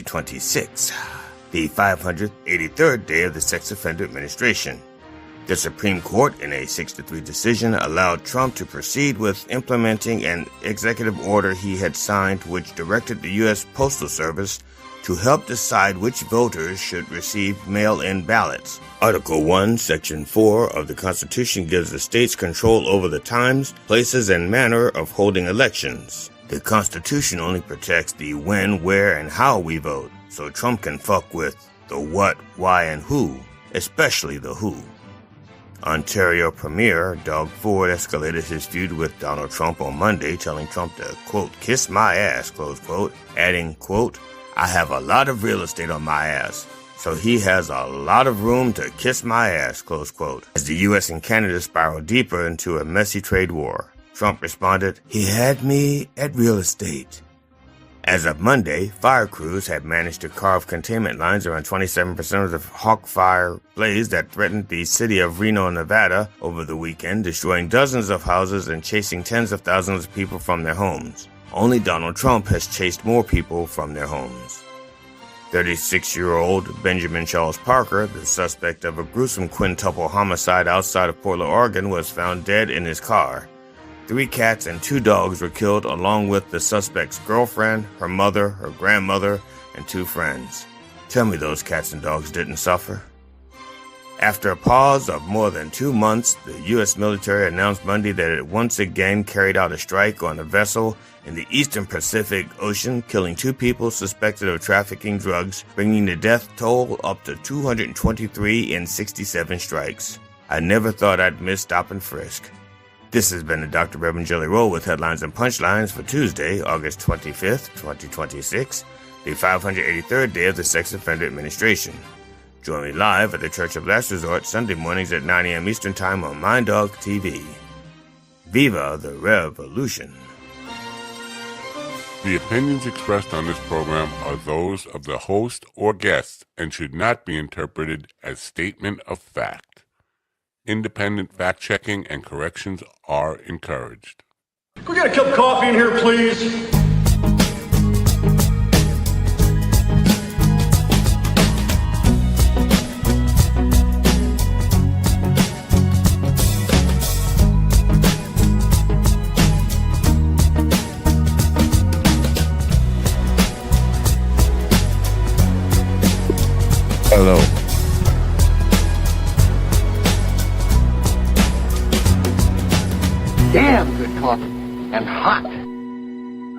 2026, the 583rd day of the sex offender administration. The Supreme Court, in a 6-3 decision, allowed Trump to proceed with implementing an executive order he had signed which directed the U.S. Postal Service to help decide which voters should receive mail-in ballots. Article 1, Section 4 of the Constitution gives the states control over the times, places, and manner of holding elections. The Constitution only protects the when, where, and how we vote, so Trump can fuck with the what, why, and who, especially the who. Ontario Premier Doug Ford escalated his feud with Donald Trump on Monday, telling Trump to, quote, kiss my ass, close quote, adding, quote, I have a lot of real estate on my ass, so he has a lot of room to kiss my ass, close quote. As the U.S. and Canada spiraled deeper into a messy trade war, Trump responded, he had me at real estate. As of Monday, fire crews had managed to carve containment lines around 27% of the Hawk Fire blaze that threatened the city of Reno, Nevada over the weekend, destroying dozens of houses and chasing tens of thousands of people from their homes. Only Donald Trump has chased more people from their homes. 36-year-old Benjamin Charles Parker, the suspect of a gruesome quintuple homicide outside of Portland, Oregon, was found dead in his car. 3 cats and 2 dogs were killed along with the suspect's girlfriend, her mother, her grandmother, and 2 friends. Tell me those cats and dogs didn't suffer. After a pause of more than 2 months, the U.S. military announced Monday that it once again carried out a strike on a vessel in the eastern Pacific Ocean, killing 2 people suspected of trafficking drugs, bringing the death toll up to 223 in 67 strikes. I never thought I'd miss stop and frisk. This has been the Dr. Reverend Jelly Roll with headlines and punchlines for Tuesday, August 25th, 2026, the 583rd day of the Sex Offender Administration. Join me live at the Church of Last Resort Sunday mornings at 9 a.m. Eastern Time on MindDog TV. Viva the Revolution. The opinions expressed on this program are those of the host or guest and should not be interpreted as statement of fact. Independent fact-checking and corrections are encouraged. Can we get a cup of coffee in here, please? Hello. Damn good coffee and hot.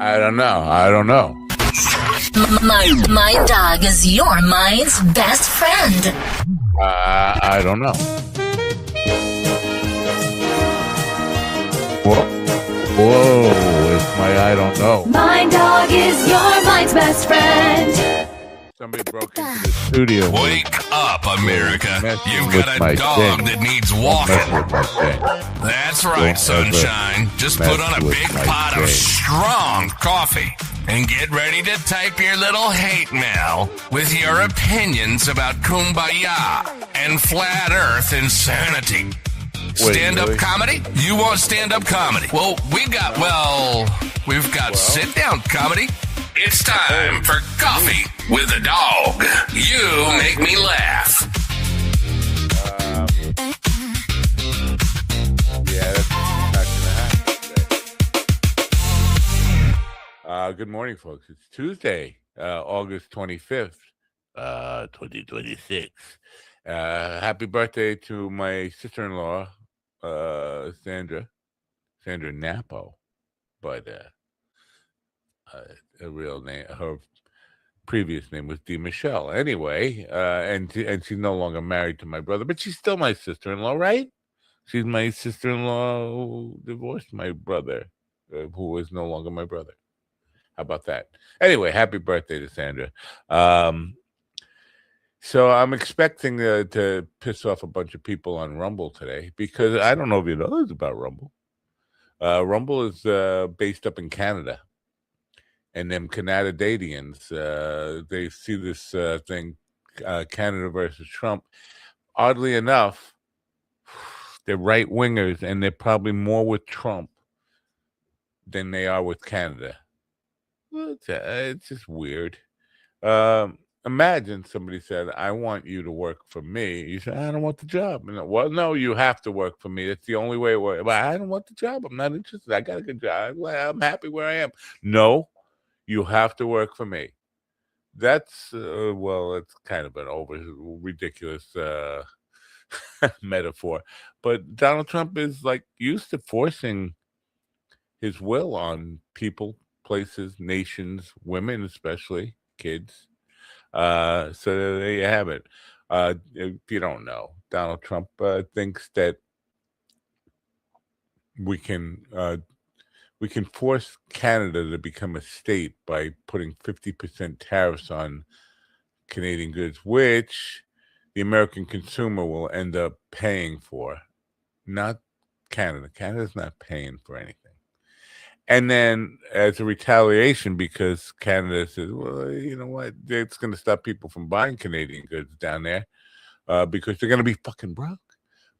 I don't know. My dog is your mind's best friend. I don't know. Whoa, it's my I don't know. My dog is your mind's best friend. Somebody broke into the studio. Wake up, America. You've got a dog that needs walking. That's right, sunshine. Just put on a big pot of strong coffee and get ready to type your little hate mail with your opinions about kumbaya and flat earth insanity. Stand-up comedy? You want stand-up comedy? Well, we've got sit-down comedy. It's time for Coffee with a Dog. You make me laugh. Yeah, that's not gonna happen today. Good morning, folks. It's Tuesday, August 25th, 2026. Happy birthday to my sister-in-law, Sandra Napo, but her real name, her previous name was Dee Michelle. Anyway, and she's no longer married to my brother, but she's still my sister-in-law, right? She's my sister-in-law who divorced my brother, who is no longer my brother. How about that? Anyway, happy birthday to Sandra. So I'm expecting to piss off a bunch of people on Rumble today because I don't know if you know this about Rumble. Rumble is based up in Canada. And them Canadians, they see this thing, Canada versus Trump. Oddly enough, they're right-wingers, and they're probably more with Trump than they are with Canada. Well, it's just weird. Imagine somebody said, "I want you to work for me." You say, "I don't want the job." Well, no, you have to work for me. That's the only way it works. But I don't want the job. I'm not interested. I got a good job. I'm happy where I am. No, you have to work for me. That's well, it's kind of an ridiculous metaphor. But Donald Trump is like used to forcing his will on people, places, nations, women, especially kids. So there you have it. If you don't know, Donald Trump thinks that we can force Canada to become a state by putting 50% tariffs on Canadian goods, which the American consumer will end up paying for, not Canada. Canada's not paying for anything. And then as a retaliation, because Canada says, well, you know what, it's going to stop people from buying Canadian goods down there because they're going to be fucking broke.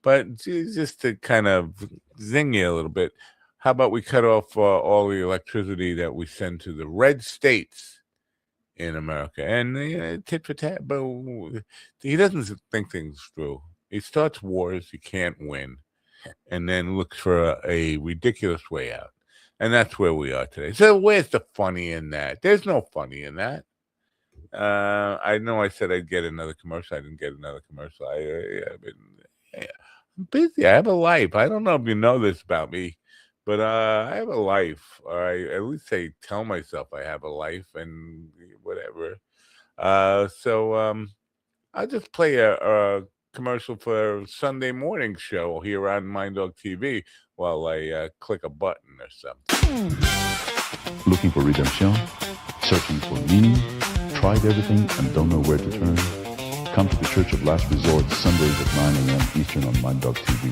But just to kind of zing you a little bit, how about we cut off all the electricity that we send to the red states in America? And tit for tat, but he doesn't think things through. He starts wars he can't win and then looks for a ridiculous way out. And that's where we are today. So where's the funny in that? There's no funny in that. I know I said I'd get another commercial. I didn't get another commercial. I'm busy. I have a life. I don't know if you know this about me, but I have a life. Or I at least tell myself I have a life and whatever. So I'll just play a commercial for Sunday morning show here on Mind Dog TV while I click a button or something. Looking for redemption? Searching for meaning? Tried everything and don't know where to turn? Come to the Church of Last Resort Sundays at 9 a.m. Eastern on Mind Dog TV.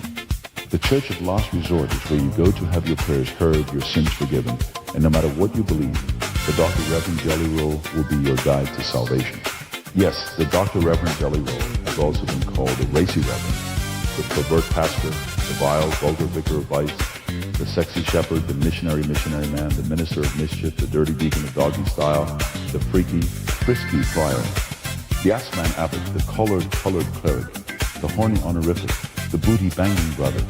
The Church of Last Resort is where you go to have your prayers heard, your sins forgiven, and no matter what you believe, the Dr. Reverend Jelly Roll will be your guide to salvation. Yes, the Dr. Reverend Jelly Roll has also been called the Racy Reverend, the pervert pastor, the vile, vulgar vicar of vice, the sexy shepherd, the missionary man, the minister of mischief, the dirty deacon of doggy style, the freaky, frisky friar, the ass-man abbot, the colored cleric, the horny honorific, the booty-banging brother,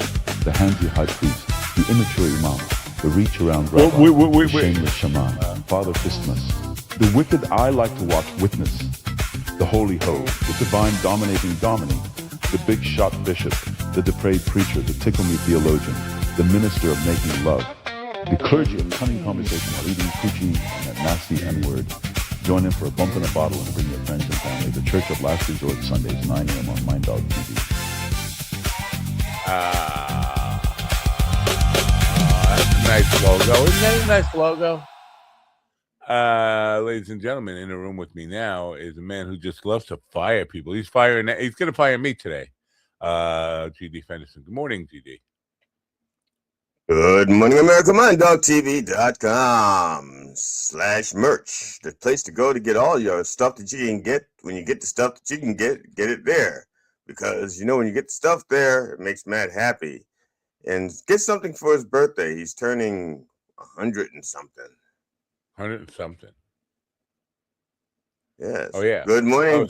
the handsy high priest, the immature imam, the reach-around rabbi, the shameless shaman, Father Fistmas, the wicked I like to watch witness, the holy ho, the divine dominating dominee, the big shot bishop, the depraved preacher, the tickle me theologian, the minister of making love, the clergy of cunning conversation while eating coochie and that nasty N-word. Join in for a bump and a bottle and bring your friends and family. The Church of Last Resort, Sundays, 9 a.m. on Mind Dog TV. That's a nice logo. Isn't that a nice logo? Ladies and gentlemen, in the room with me now is a man who just loves to fire people. He's going to fire me today. GD Fenderson. Good morning, GD. Good morning, America. MindDogTV.com/merch. The place to go to get all your stuff that you can get. When you get the stuff that you can get it there. Because, when you get the stuff there, it makes Matt happy. And get something for his birthday. He's turning 100 and something. 100 and something. Yes. Oh, yeah. Good morning.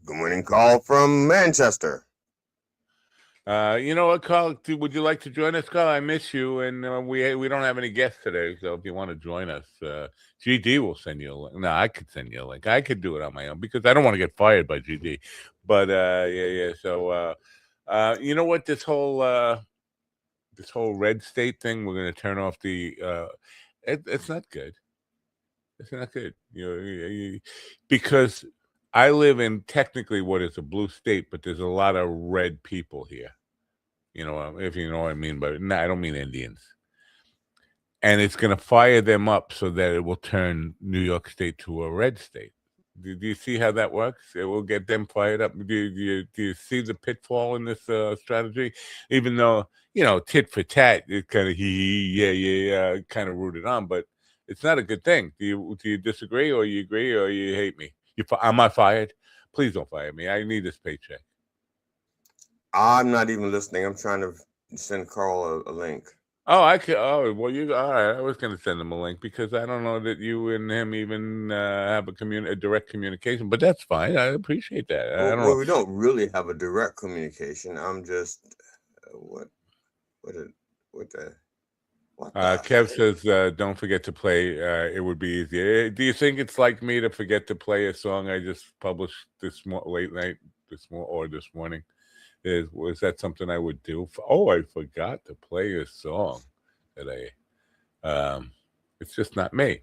Good morning, call from Manchester. You know what, Carl? Would you like to join us, Carl? I miss you, and we don't have any guests today. So if you want to join us, GD will send you a link. No, I could send you a link. I could do it on my own because I don't want to get fired by GD. But yeah. So you know what? This whole red state thing, we're going to turn off the. It's not good. It's not good. Because I live in technically what is a blue state, but there's a lot of red people here. If you know what I mean, but no, I don't mean Indians. And it's going to fire them up so that it will turn New York State to a red state. Do you see how that works? It will get them fired up. Do you see the pitfall in this strategy? Even though, tit for tat, it kind of kind of rooted on, but it's not a good thing. Do you disagree, or you agree, or you hate me? Am I fired? Please don't fire me. I need this paycheck. I'm not even listening. I'm trying to send Carl a link. Oh, I could. Oh, well, you all right? I was going to send him a link because I don't know that you and him even have a direct communication. But that's fine. I appreciate that. I don't know. We don't really have a direct communication. I'm just what the what the Kev says, "Don't forget to play. It would be easier." Do you think it's like me to forget to play a song I just published late night this morning? Was that something I would do? I forgot to play a song today. It's just not me.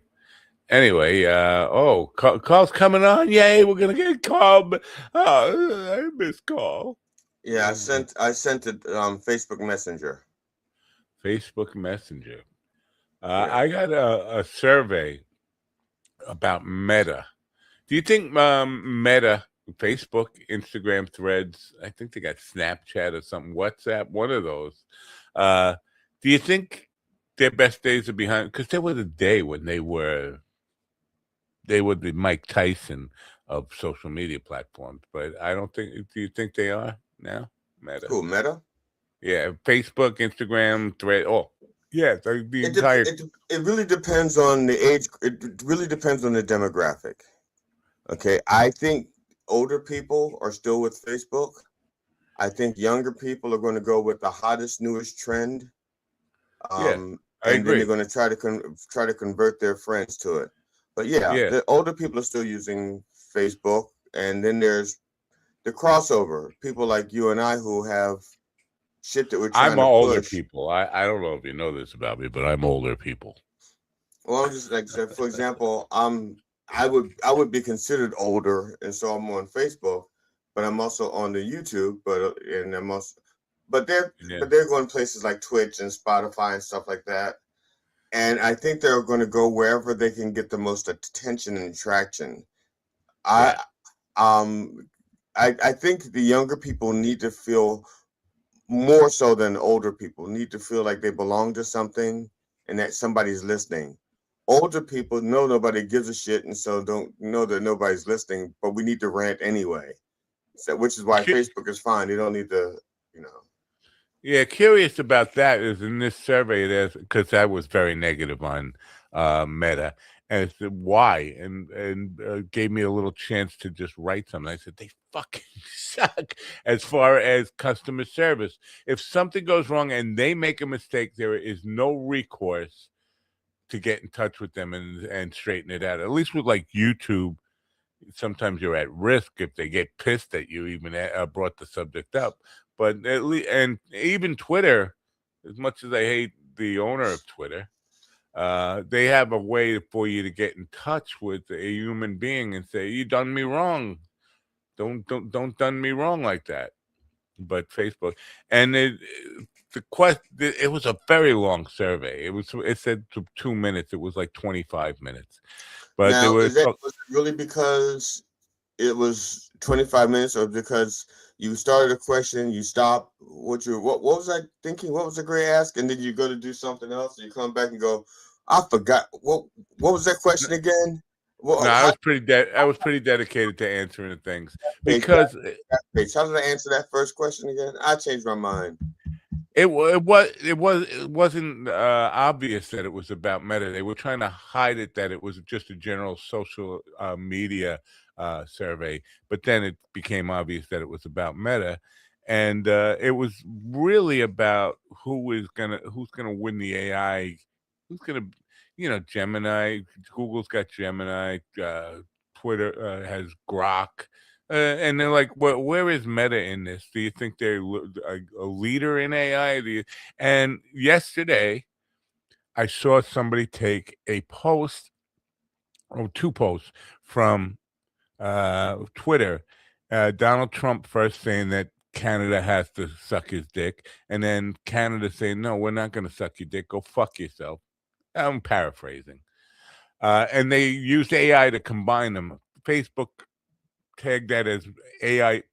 Anyway, Carl's coming on. Yay, we're gonna get Carl. I miss Carl. Yeah, I sent it Facebook Messenger. Facebook Messenger. I got a survey about Meta. Do you think Meta, Facebook, Instagram, Threads, I think they got Snapchat or something, WhatsApp, one of those. Do you think their best days are behind? Because there was a day when they were the Mike Tyson of social media platforms, but I don't think. Do you think they are now? Meta. Who, Meta? Yeah, Facebook, Instagram, Thread. Oh, yeah, the entire. It really depends on the age. It really depends on the demographic. Okay, I think older people are still with Facebook. I think younger people are going to go with the hottest, newest trend. I and agree. then they're going to try to convert their friends to it. But yeah, the older people are still using Facebook, and then there's the crossover. People like you and I who have shit that we're trying to push. I'm older people. I don't know if you know this about me, but I'm older people. Well, I'm just like, for example, I would be considered older, and so I'm on Facebook, but I'm also on the YouTube, but they're going places like Twitch and Spotify and stuff like that. And I think they're going to go wherever they can get the most attention and traction. I think the younger people need to feel more so than older people need to feel like they belong to something and that somebody's listening. Older people know nobody gives a shit, and so don't know that nobody's listening, but we need to rant anyway. So, which is why Facebook is fine. They don't need to, Yeah, curious about that is in this survey, because I was very negative on Meta, and I said why, and gave me a little chance to just write something. I said they fucking suck as far as customer service. If something goes wrong and they make a mistake, there is no recourse to get in touch with them and straighten it out. At least with like YouTube, sometimes you're at risk if they get pissed at you, even brought the subject up. But at least, and even Twitter, as much as I hate the owner of Twitter, they have a way for you to get in touch with a human being and say, "You done me wrong. Don't done me wrong like that." But Facebook, and it was a very long survey. It said 2 minutes. It was like 25 minutes. But now, was it really because it was 25 minutes, or because you started a question, you stopped? What was I thinking? What was the great ask? And then you go to do something else, and you come back and go, I forgot. What was that question again? I was pretty dedicated to answering the things because. How did I answer that first question again? I changed my mind. It wasn't obvious that it was about Meta. They were trying to hide it that it was just a general social media survey, but then it became obvious that it was about Meta, and it was really about who's gonna win the AI, who's gonna, Gemini. Google's got Gemini. Twitter has Grok. And they're like, well, where is Meta in this? Do you think they're a leader in AI? And yesterday, I saw somebody take a post, or 2 posts from Twitter. Donald Trump first saying that Canada has to suck his dick, and then Canada saying, no, we're not going to suck your dick. Go fuck yourself. I'm paraphrasing. And they used AI to combine them. Facebook tagged that as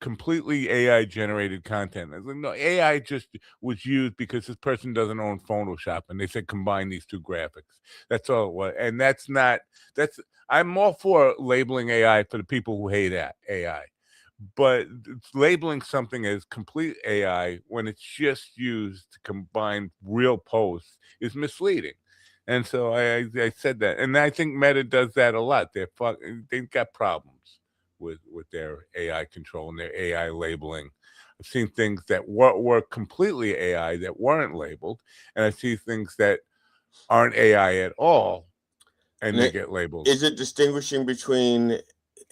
completely AI generated content. I was like, no, AI just was used because this person doesn't own Photoshop, and they said combine these 2 graphics. That's all it was. And I'm all for labeling AI for the people who hate AI. but it's labeling something as complete AI when it's just used to combine real posts is misleading. And so I said that, and I think Meta does that a lot. They've got problems with their AI control and their AI labeling. I've seen things that were completely AI that weren't labeled, and I see things that aren't AI at all, and they get labeled. Is it distinguishing between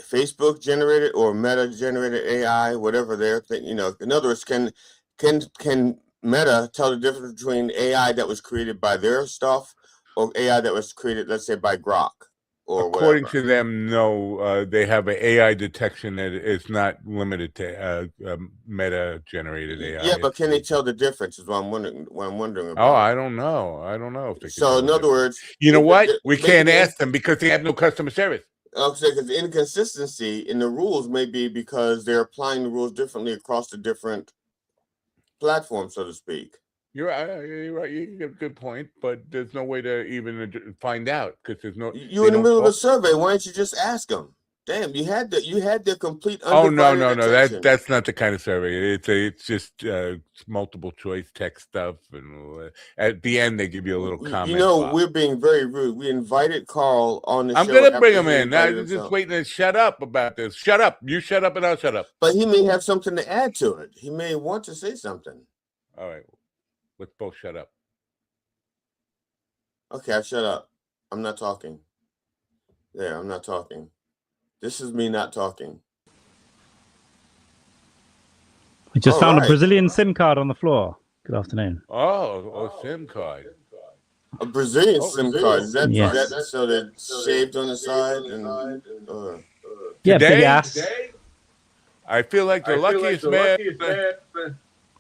Facebook generated or Meta generated AI, whatever they're thinking? You know, in other words, can Meta tell the difference between AI that was created by their stuff or AI that was created, let's say, by Grok? According to them, no. They have an AI detection that is not limited to Meta-generated AI. Yeah, but can they tell the difference? Is what I'm wondering. About. Oh, I don't know. I don't know if they can. So, in other words, you know what? We can't ask them because they have no customer service. Okay, because the inconsistency in the rules may be because they're applying the rules differently across the different platforms, so to speak. You're right. You get a good point, but there's no way to even find out because there's no. You're in the middle of a survey. Why don't you just ask them? Damn, you had the complete. Oh no! That's not the kind of survey. It's just multiple choice text stuff, and at the end they give you a little comment. You know, we're being very rude. We invited Carl on the show. I'm gonna bring him in. I'm just waiting to shut up about this. Shut up! You shut up, and I'll shut up. But he may have something to add to it. He may want to say something. All right, let's both shut up. Okay, I shut up. I'm not talking. There, I'm not talking. This is me not talking. We just found a Brazilian SIM card on the floor. Good afternoon. Oh, a SIM card. A Brazilian SIM card. Is that, that so that shaved on the side? Yeah, big ass. I feel like the luckiest man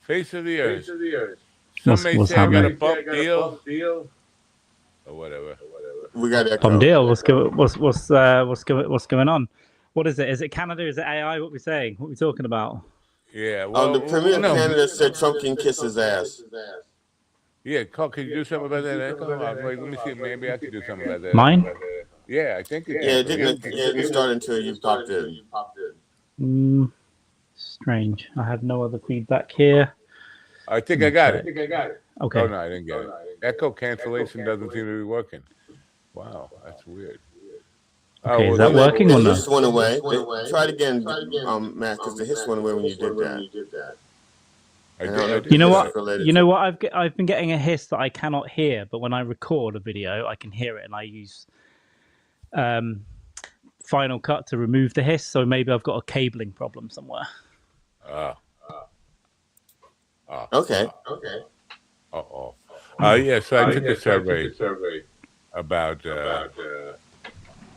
face of the earth. Some may say I got a bump deal. Or whatever. We got that bump deal. What's going on? What is it? Is it Canada? Is it AI? What are we saying? What are we talking about? Yeah. Well, the Premier of Canada said Trump can kiss his ass. Yeah, Carl, can you do something about that echo? Let me see. Maybe I could do something about that. Mine? Yeah, I think it. Yeah, it didn't start until you popped in. Strange. I have no other feedback here. I think I got it. Okay. Oh no, I didn't get it. Echo cancellation doesn't seem to be working. Wow, that's weird. Okay, is that working or not? The hiss went away. Try it again, Matt, because the hiss went away when you did that. You know what? You know what? I've been getting a hiss that I cannot hear, but when I record a video, I can hear it, and I use Final Cut to remove the hiss. So maybe I've got a cabling problem somewhere. Okay. Yeah. So I took a survey about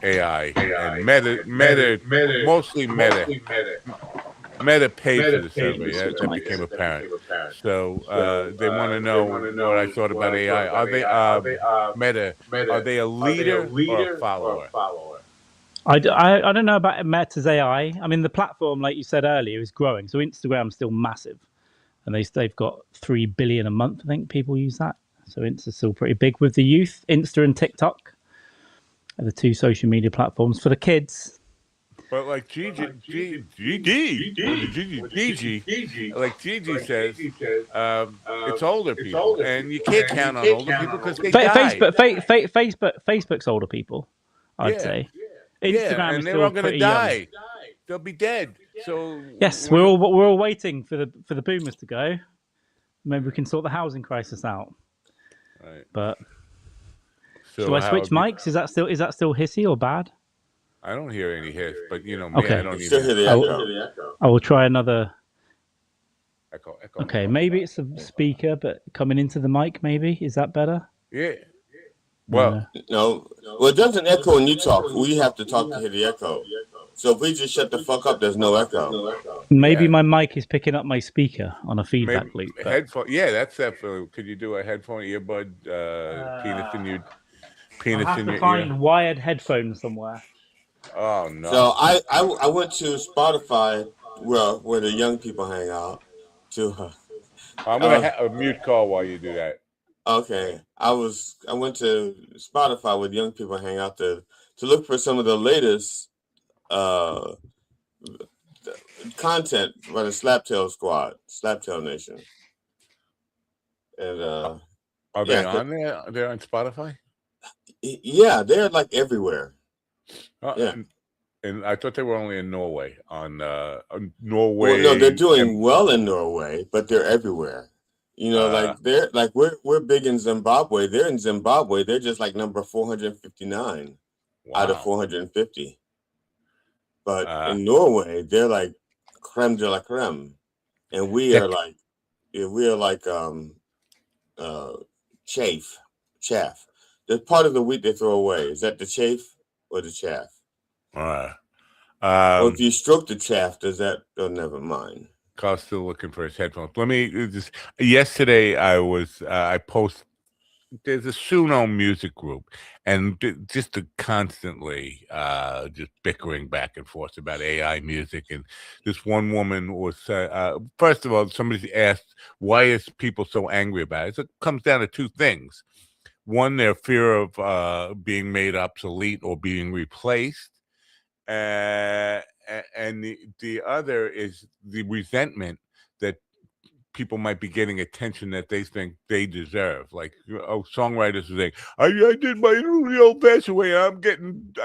AI and Meta, mostly Meta. Meta paid for the survey. That became apparent. So they want to know what I thought about AI. Are they Meta? Are they a leader or a follower? I don't know about Meta's AI. I mean, the platform, like you said earlier, is growing. So Instagram's still massive, and they've got 3 billion a month. I think people use that. So Insta's still pretty big with the youth. Insta and TikTok are the two social media platforms for the kids. But like Gigi says, it's older people, and you can't count on older people because they die. Facebook's older people, I'd say. Instagram and they're all going to die. They'll be dead. So yes, we're all waiting for the boomers to go. Maybe we can sort the housing crisis out. Right. But should I switch mics? Is that still hissy or bad? I don't hear any hiss, but me, okay. I don't still hear the echo. I will try another. Echo. Okay, maybe it's a speaker, but coming into the mic, maybe is that better? Yeah. Well, no. Well, it doesn't echo when you talk. We have to talk to hear the echo. So if we just shut the fuck up, there's no echo. Maybe my mic is picking up my speaker on a feedback loop. Headphone. Yeah, that's definitely. Could you do a headphone earbud? Penis in your ear. I have to find wired headphones somewhere. Oh no! So I went to Spotify, where the young people hang out. I'm gonna mute call while you do that. Okay, I went to Spotify where young people hang out to look for some of the latest content by the Slaptail Squad, Slaptail Nation. And are they on there? They're on Spotify? Yeah, they're like everywhere. Yeah. And I thought they were only in Norway. On Norway. Well, no, they're doing well in Norway, but they're everywhere. You know, like they're like we're big in Zimbabwe. They're in Zimbabwe. They're just like number 459 out of 450. But in Norway, they're like creme de la creme, and we are like chaff. The part of the wheat they throw away, is that the chaff or the chaff? Or if you stroke the chaff, does that? Oh, never mind. Carl's still looking for his headphones. Let me just. Yesterday, I posted. There's a Suno music group, and just to constantly just bickering back and forth about AI music. And this one woman was, first of all, somebody asked, why is people so angry about it? So it comes down to two things. One, their fear of being made obsolete or being replaced. And the other is the resentment that people might be getting attention that they think they deserve. Like, songwriters are saying, I did my old-fashioned way. I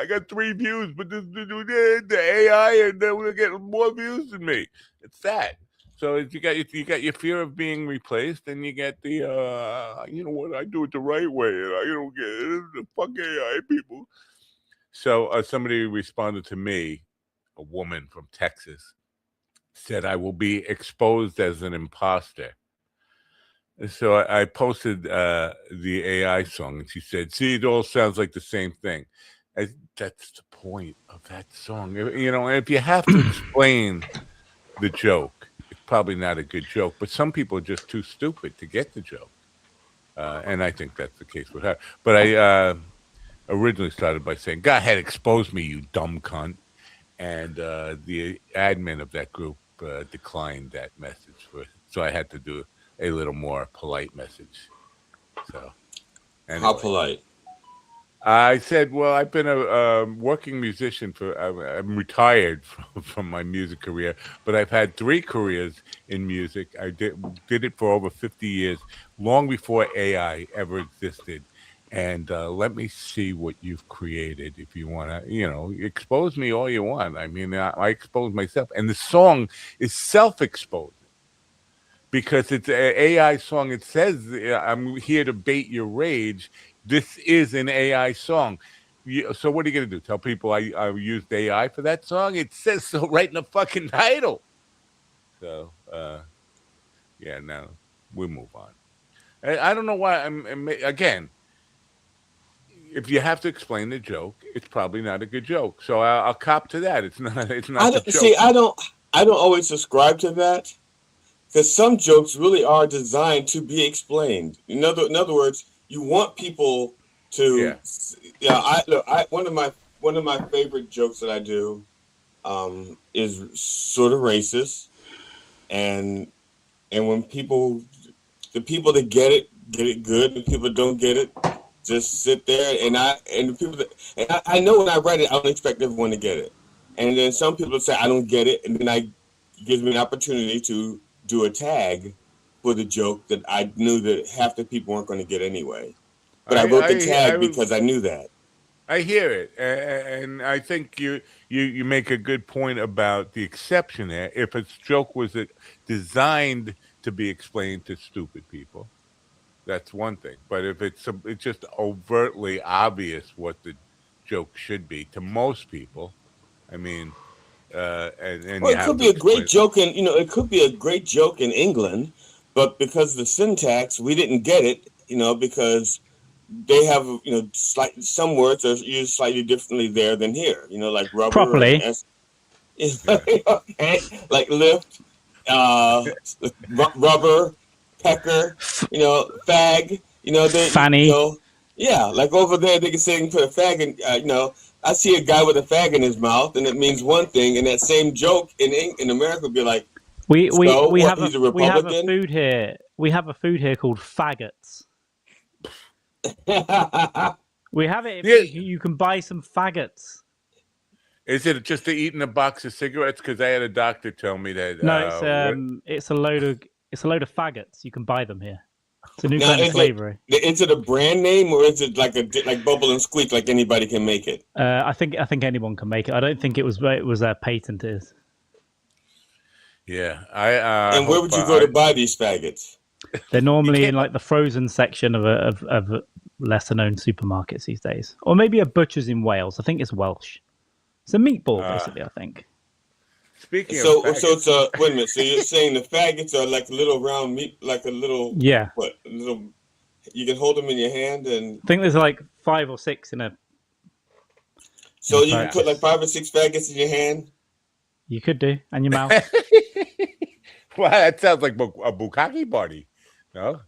got 3 views, but the AI, and then we're getting more views than me. It's sad. So you got your fear of being replaced, and you get the you know what, I do it the right way, and I don't get it. The fuck AI people. So somebody responded to me, a woman from Texas, said, I will be exposed as an imposter. So I posted the AI song, and she said, see, it all sounds like the same thing. That's the point of that song. You know, if you have to explain the joke, it's probably not a good joke, but some people are just too stupid to get the joke. And I think that's the case with her. But I originally started by saying, go ahead, expose me, you dumb cunt. And the admin of that group declined that message. So I had to do a little more polite message. So, anyway. How polite? I said, well, I've been a working musician I'm retired from my music career, but I've had 3 careers in music. I did it for over 50 years, long before AI ever existed. And let me see what you've created. If you want to, expose me all you want. I mean, I expose myself. And the song is self-exposing because it's an AI song. It says, I'm here to bait your rage. This is an AI song. So what are you going to do? Tell people I used AI for that song? It says so right in the fucking title. So, yeah, now we'll move on. I don't know why again, if you have to explain the joke, it's probably not a good joke. So I'll cop to that. It's not the joke. See, I don't always subscribe to that, because some jokes really are designed to be explained. In other words, you want people to. One of my favorite jokes that I do is sort of racist, and when the people that get it good, and people that don't get it, just sit there, and I know when I write it, I don't expect everyone to get it, and then some people say I don't get it, and then it gives me an opportunity to do a tag for the joke that I knew that half the people weren't going to get anyway, but I wrote the tag because I knew that. I hear it, and I think you make a good point about the exception there. If a joke was designed to be explained to stupid people, that's one thing. But if it's just overtly obvious what the joke should be to most people, I mean, and well, it could be a great joke, and it could be a great joke in England, but because of the syntax, we didn't get it, because they have, some words are used slightly differently there than here, like rubber. Properly. Okay. Like lift, rubber, pecker, fag, fanny. Like over there, they can say put a fag in, I see a guy with a fag in his mouth, and it means one thing, and that same joke in America would be like, we have he's a Republican? We have a food here. We have a food here called faggots. We have it. You can buy some faggots. Is it just eating a box of cigarettes? Because I had a doctor tell me that. No, it's a load of faggots. You can buy them here. It's a new Now, kind of slavery. Is it a brand name or is it like Bubble and Squeak, like anybody can make it? I think anyone can make it. I don't think it was patented. Yeah, and where would you go to buy these faggots? They're normally in like the frozen section of lesser known supermarkets these days, or maybe a butcher's in Wales. I think it's Welsh. It's a meatball, basically. I think. Speaking of so faggots. So it's a wait a minute. So you're saying the faggots are like little round meat, like a little little. You can hold them in your hand and. I think there's like 5 or 6 in a. So you can put like 5 or 6 faggots in your hand. You could do, and your mouth. Well, that sounds like a bukkake party. No,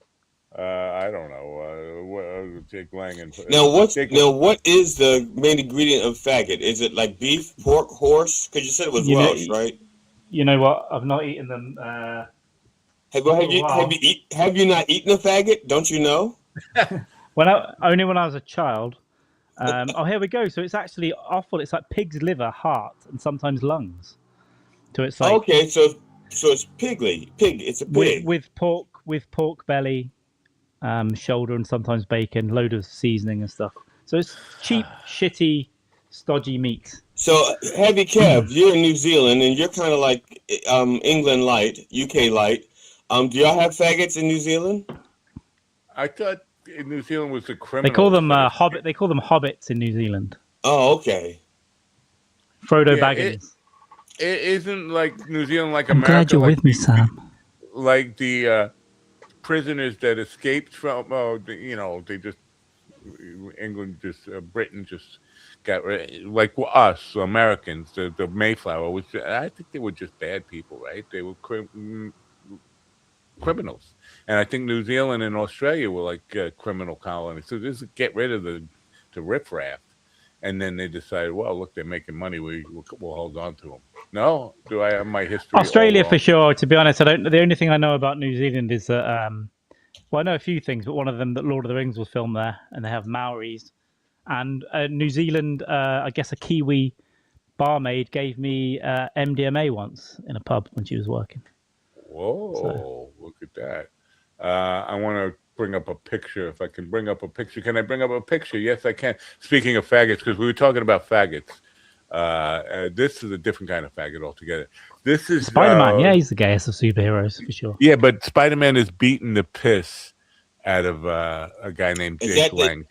I don't know. Jake Lang and now what is the main ingredient of faggot? Is it like beef, pork, horse? Because you said it was Welsh, right? You know what? I've not eaten them. Have you not eaten a faggot? Don't you know? Only when I was a child. Here we go. So it's actually awful. It's like pig's liver, heart, and sometimes lungs. So it's like so it's pig. It's a pig with pork belly, shoulder, and sometimes bacon. Load of seasoning and stuff. So it's cheap, shitty, stodgy meat. So Heavy Kev, you're in New Zealand and you're kind of like England light, UK light. Do y'all have faggots in New Zealand? I thought in New Zealand was a criminal. They call them hobbit. They call them hobbits in New Zealand. Oh, okay. Frodo Baggins. It isn't like New Zealand, like I'm America. Glad you're like with me, Sam. Like the prisoners that escaped from, Britain just got like us Americans, the Mayflower. I think they were just bad people, right? They were criminals, and I think New Zealand and Australia were like criminal colonies. So just get rid of the riffraff. And then they decided, well, look, they're making money. We'll hold on to them. No, do I have my history? Australia for sure. To be honest, I don't. The only thing I know about New Zealand is that, I know a few things, but one of them that Lord of the Rings was filmed there, and they have Maoris. And New Zealand, I guess a Kiwi barmaid gave me MDMA once in a pub when she was working. Whoa! Look at that. I want to bring up a picture. If I can bring up a picture. Can I bring up a picture? Yes, I can. Speaking of faggots, because we were talking about faggots. This is a different kind of faggot altogether. This is Spider-Man. Yeah, he's the gayest of superheroes for sure. Yeah, but Spider-Man is beating the piss out of a guy named Jake Lang.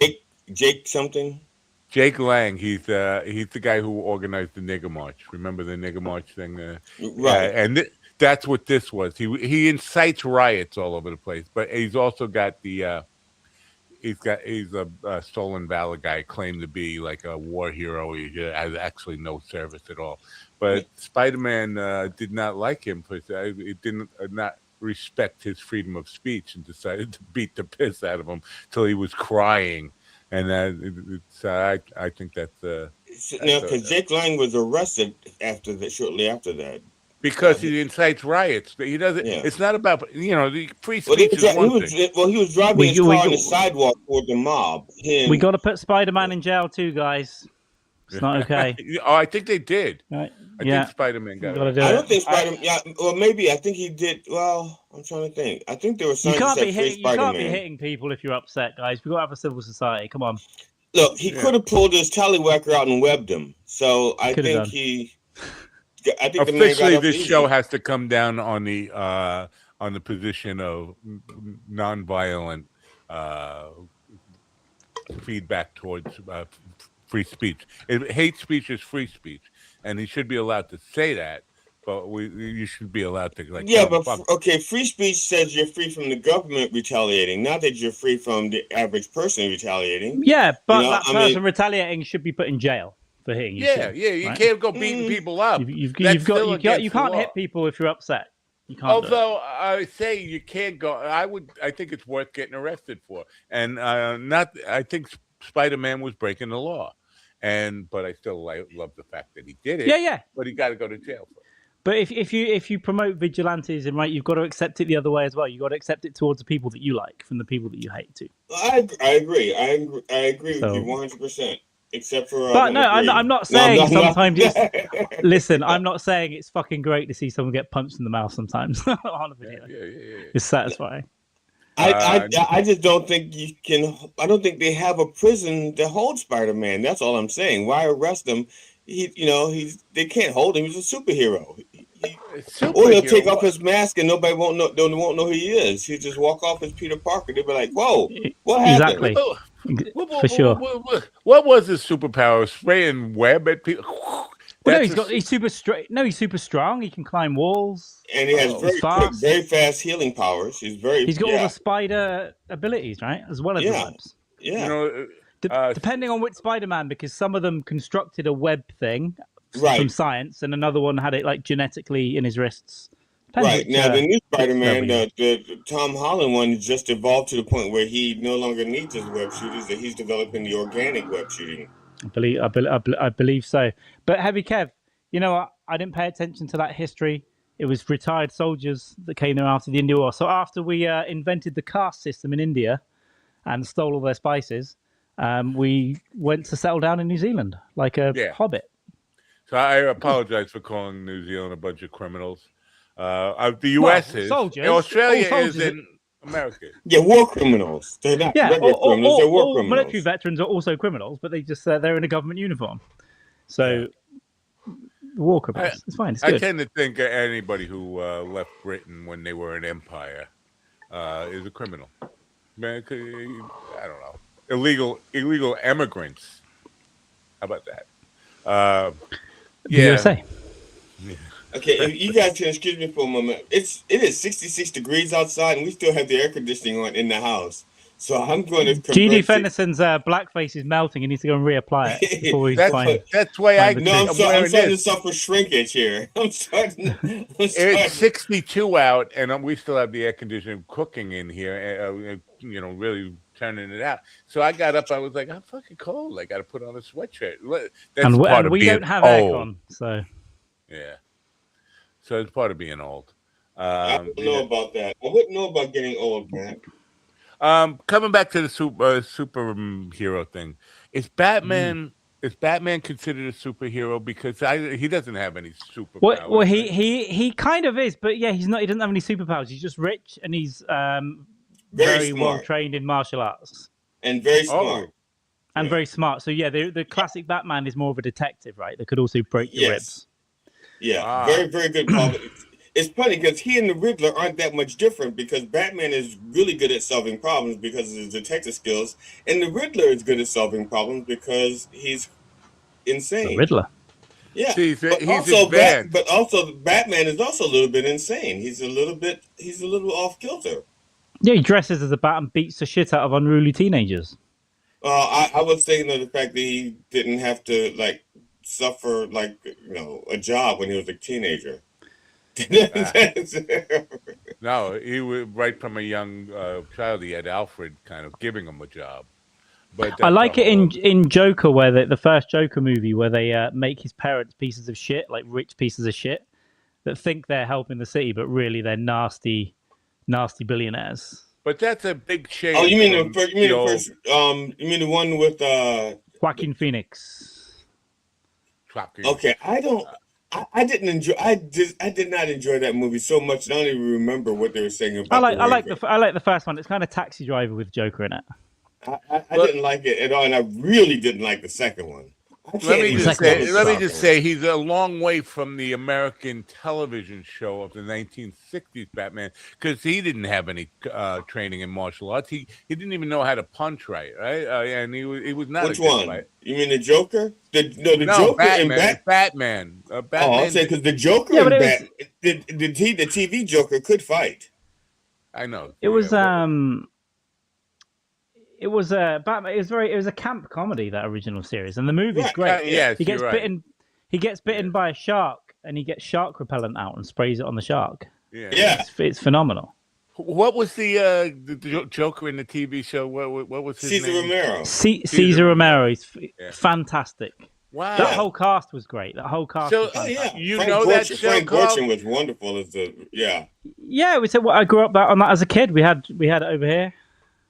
Jake something? Jake Lang. He's the guy who organized the nigger march. Remember the nigger march thing? Right. And that's what this was. He incites riots all over the place, but he's also got the he's a stolen valor guy, claimed to be like a war hero. He has actually no service at all. But Spider-Man did not like him because it did not respect his freedom of speech and decided to beat the piss out of him till he was crying. And I think that's now because Jake Lang was arrested shortly after that. Because he incites riots. He doesn't. Yeah. It's not about the free speech is one thing. He was driving his car on the sidewalk toward the mob. We got to put Spider-Man in jail too, guys. It's not okay. I think they did. Right. I think Spider-Man got it. I don't think Spider-Man. Yeah, well, maybe I think he did. Well, I'm trying to think. I think there was something that said free Spider-Man. You can't be hitting people if you're upset, guys. We've got to have a civil society. Come on. Look, he could have pulled his tallywhacker out and webbed him. So I think he. I think officially this show has to come down on the position of nonviolent feedback towards free speech. Hate speech is free speech, and he should be allowed to say that. But you should be allowed to free speech says you're free from the government retaliating, not that you're free from the average person retaliating. Yeah, but that person retaliating should be put in jail. For hitting you you can't go beating people up. You can't hit people if you're upset. You can't. Although I say you can't go, I think it's worth getting arrested for, and I think Spider-Man was breaking the law, but I still love the fact that he did it. Yeah. But he got to go to jail for it. But if you promote vigilantism, right, you've got to accept it the other way as well. You've got to accept it towards the people that you like from the people that you hate too. I agree. I agree with you 100%. Except for, but no, I'm not saying sometimes it's. Listen, I'm not saying it's fucking great to see someone get punched in the mouth sometimes on a video. Yeah. It's satisfying. I just don't think you can. I don't think they have a prison that holds Spider-Man. That's all I'm saying. Why arrest him? They can't hold him. He's a superhero. Or he'll take off his mask and nobody won't know who he is. He'll just walk off as Peter Parker. They'll be like, "Whoa, what happened?" Exactly. For sure. What was his superpower? Spraying web at people? Well, no, he's super straight. No, he's super strong. He can climb walls, and he has very quick, very fast healing powers. He's got all the spider abilities, right, as well as the webs. Yeah. Depending on which Spider-Man, because some of them constructed a web thing from science, and another one had it like genetically in his wrists. Right. Now, the new Spider-Man, the Tom Holland one, just evolved to the point where he no longer needs his web shooters, that he's developing the organic web shooting. I believe so. But Heavy Kev, you know what? I didn't pay attention to that history. It was retired soldiers that came there after the India War. So after we invented the caste system in India and stole all their spices, we went to settle down in New Zealand like a hobbit. So I apologize for calling New Zealand a bunch of criminals. The U.S. is. Soldiers. Australia is in America. Yeah, war criminals. They're not regular criminals. They're war criminals. Military veterans are also criminals, but they just they're in a government uniform. So war criminals. It's fine. It's good. I tend to think anybody who left Britain when they were an empire is a criminal. Man, I don't know. Illegal immigrants. How about that? USA. Yeah. Okay, if you guys can excuse me for a moment. It is 66 degrees outside, and we still have the air conditioning on in the house. So I'm going to. GD Fenderson's blackface is melting. He needs to go and reapply it before we find. That's why I'm starting to suffer shrinkage here. It's 62 out, and we still have the air conditioning cooking in here. Really turning it out. So I got up. I was like, I'm fucking cold. I got to put on a sweatshirt. That's part of we being don't have old. aircon, so yeah. So it's part of being old. I don't know about that. I wouldn't know about getting old, man. Coming back to the superhero thing, is Batman considered a superhero because he doesn't have any superpowers? Well, he kind of is, but yeah, he's not. He doesn't have any superpowers. He's just rich and he's very well trained in martial arts and very smart. And very smart. So yeah, the classic Batman is more of a detective, right? That could also break your ribs. Yeah, very, very good. It's funny because he and the Riddler aren't that much different because Batman is really good at solving problems because of his detective skills, and the Riddler is good at solving problems because he's insane. The Riddler. Yeah, he's but also Batman is also a little bit insane. He's a little off kilter. Yeah, he dresses as a bat and beats the shit out of unruly teenagers. I was thinking of the fact that he didn't have to suffer a job when he was a teenager. No, he was right from a young child. He had Alfred kind of giving him a job. But I like it in Joker, where the first Joker movie, where they make his parents pieces of shit, like rich pieces of shit, that think they're helping the city, but really they're nasty billionaires. But that's a big change. Oh, you mean the one with Joaquin Phoenix? Okay, I didn't enjoy. I did not enjoy that movie so much. I don't even remember what they were saying about. I like the first one. It's kind of Taxi Driver with Joker in it. I didn't like it at all, and I really didn't like the second one. Let me just say he's a long way from the American television show of the 1960s Batman because he didn't have any training in martial arts. He didn't even know how to punch right? And he was not. Which a good one? fighter. You mean the Joker? Joker Batman, and Batman. Oh, I'll say because the Joker and the TV Joker could fight. I know. It was It was Batman. It was a camp comedy, that original series, and the movie's great. Yes, he gets bitten. He gets bitten by a shark, and he gets shark repellent out and sprays it on the shark. Yeah. It's phenomenal. What was the Joker in the TV show? What was his Caesar name? Romero. Caesar Romero. He's fantastic. Wow. That whole cast was great. That whole cast. So was you Frank know that show. Frank Gorshin was wonderful Yeah, we said I grew up on that as a kid. We had it over here.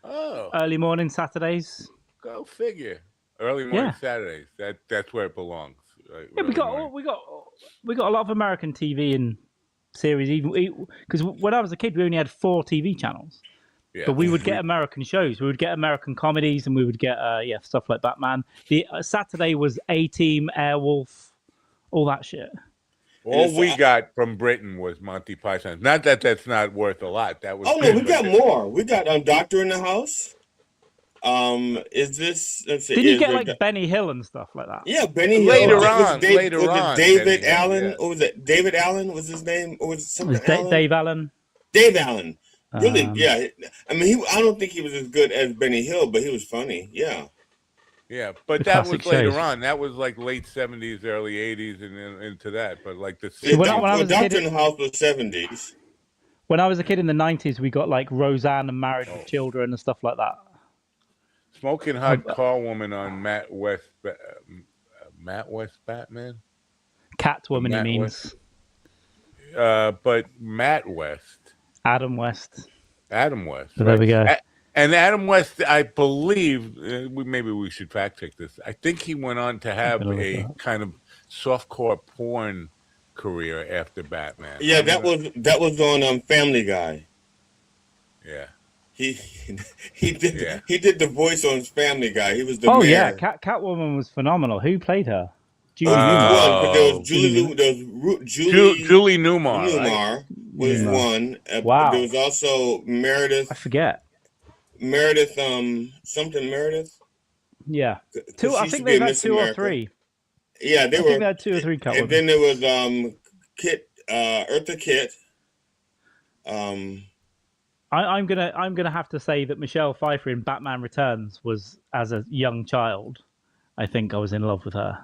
Oh. Early morning Saturdays. Go figure. Early morning Saturdays. That's where it belongs. Right? Yeah, we got a lot of American TV and series, even because when I was a kid, we only had 4 TV channels. Yeah. But we would get American shows. We would get American comedies, and we would get stuff like Batman. The Saturday was A-Team, Airwolf, all that shit. All we got from Britain was Monty Python. Not that that's not worth a lot. That was. Oh no, we got more. We got Doctor in the House. Is this? Let's see. Did you get like Benny Hill and stuff like that? Yeah, Benny Hill. Later on. David Allen. Yeah. Or was it David Allen? Was his name? Or was it something? Dave Allen. Dave Allen. Really? Yeah. I mean, I don't think he was as good as Benny Hill, but he was funny. Yeah. Yeah, but that was later on. That was like late 70s, early 80s, and then into that. But like the Doctor in the House was 70s. When I was a kid in the 90s, we got like Roseanne and Married with Children and stuff like that. Smoking Hot Car Woman on Matt West Batman? Catwoman, he means. But Matt West. Adam West. So there we go. And Adam West, I believe, maybe we should fact check this. I think he went on to have a kind of softcore porn career after Batman. Yeah, that was on Family Guy. Yeah. He did the voice on Family Guy. He was the mayor. Yeah, Catwoman was phenomenal. Who played her? Julie Newmar. There was Julie Newmar. Right? Was one. Wow. There was also Meredith. I forget. Meredith. Something Meredith. Yeah. I think they had 2 or 3. Yeah, I think they had 2 or 3 Catwoman. And then there was Eartha Kitt. I'm gonna have to say that Michelle Pfeiffer in Batman Returns was, as a young child, I think I was in love with her.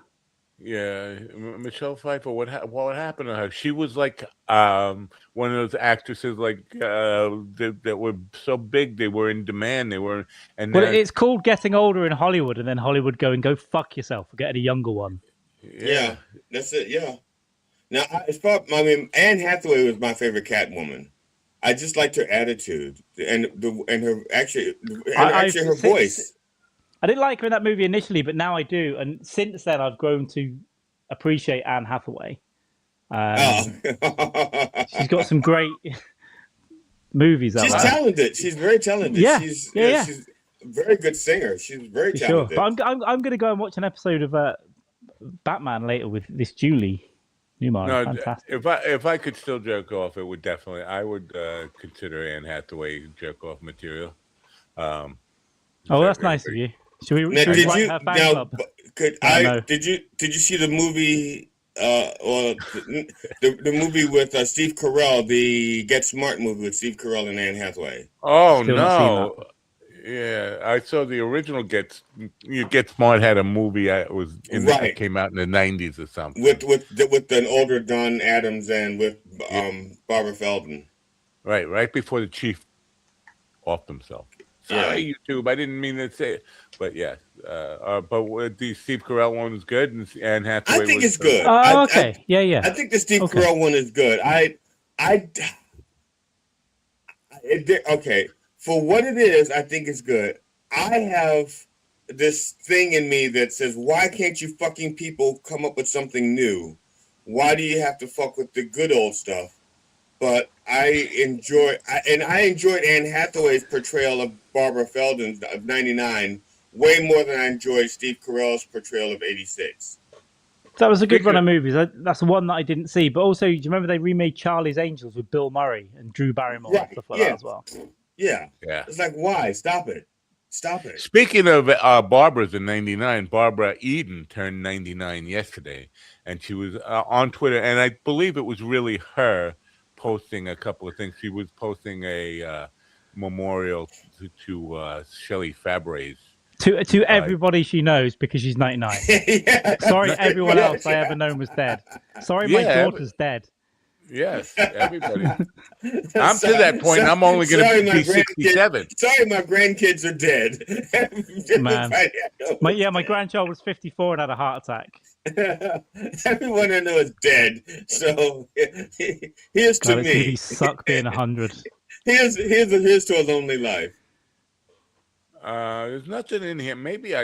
Yeah, Michelle Pfeiffer. What happened to her? She was like one of those actresses like that were so big they were in demand. It's called getting older in Hollywood, and then Hollywood go fuck yourself for getting a younger one. Yeah, that's it. Yeah. Now, Anne Hathaway was my favorite Catwoman. I just liked her attitude and her her voice. I didn't like her in that movie initially, but now I do. And since then, I've grown to appreciate Anne Hathaway. She's got some great movies out there. She's talented. She's very talented. Yeah. She's a very good singer. She's very talented. Sure. But I'm going to go and watch an episode of Batman later with this Julie Newmar. No, fantastic. If I could still jerk off, I would consider Anne Hathaway jerk off material. That's nice of you. Should we write her fan club? Did you see the movie? The movie with Steve Carell, the Get Smart movie with Steve Carell and Anne Hathaway. Oh no! Yeah, I saw the original Get Smart had a movie that came out in the 90s or something with an older Don Adams and with Barbara Feldon. Right before the chief offed himself. Sorry, YouTube. I didn't mean to say it, but yes. But the Steve Carell one was good, and Anne Hathaway. I think it's good. Okay, yeah. I think the Steve Carell one is good. Okay, for what it is, I think it's good. I have this thing in me that says, "Why can't you fucking people come up with something new? Why do you have to fuck with the good old stuff?" But I enjoyed Anne Hathaway's portrayal of Barbara Feldon of 99 way more than I enjoyed Steve Carell's portrayal of 86. That was a good run of movies. That's the one that I didn't see. But also, do you remember they remade Charlie's Angels with Bill Murray and Drew Barrymore and stuff like that as well? Yeah. It's like, why? Stop it. Speaking of Barbara's in 99, Barbara Eden turned 99 yesterday. And she was on Twitter. And I believe it was really her posting a couple of things. She was posting a memorial to Shelley Fabre's. To everybody she knows because she's 99. Sorry, everyone else I ever known was dead. Sorry, my daughter's dead. Yes, everybody. I'm to that point. I'm only going to be 67. Sorry, my grandkids are dead. Man, my grandchild was 54 and had a heart attack. Everyone I know is dead. So here's to me. He suck being 100. Here's to a lonely life. There's nothing in here. Maybe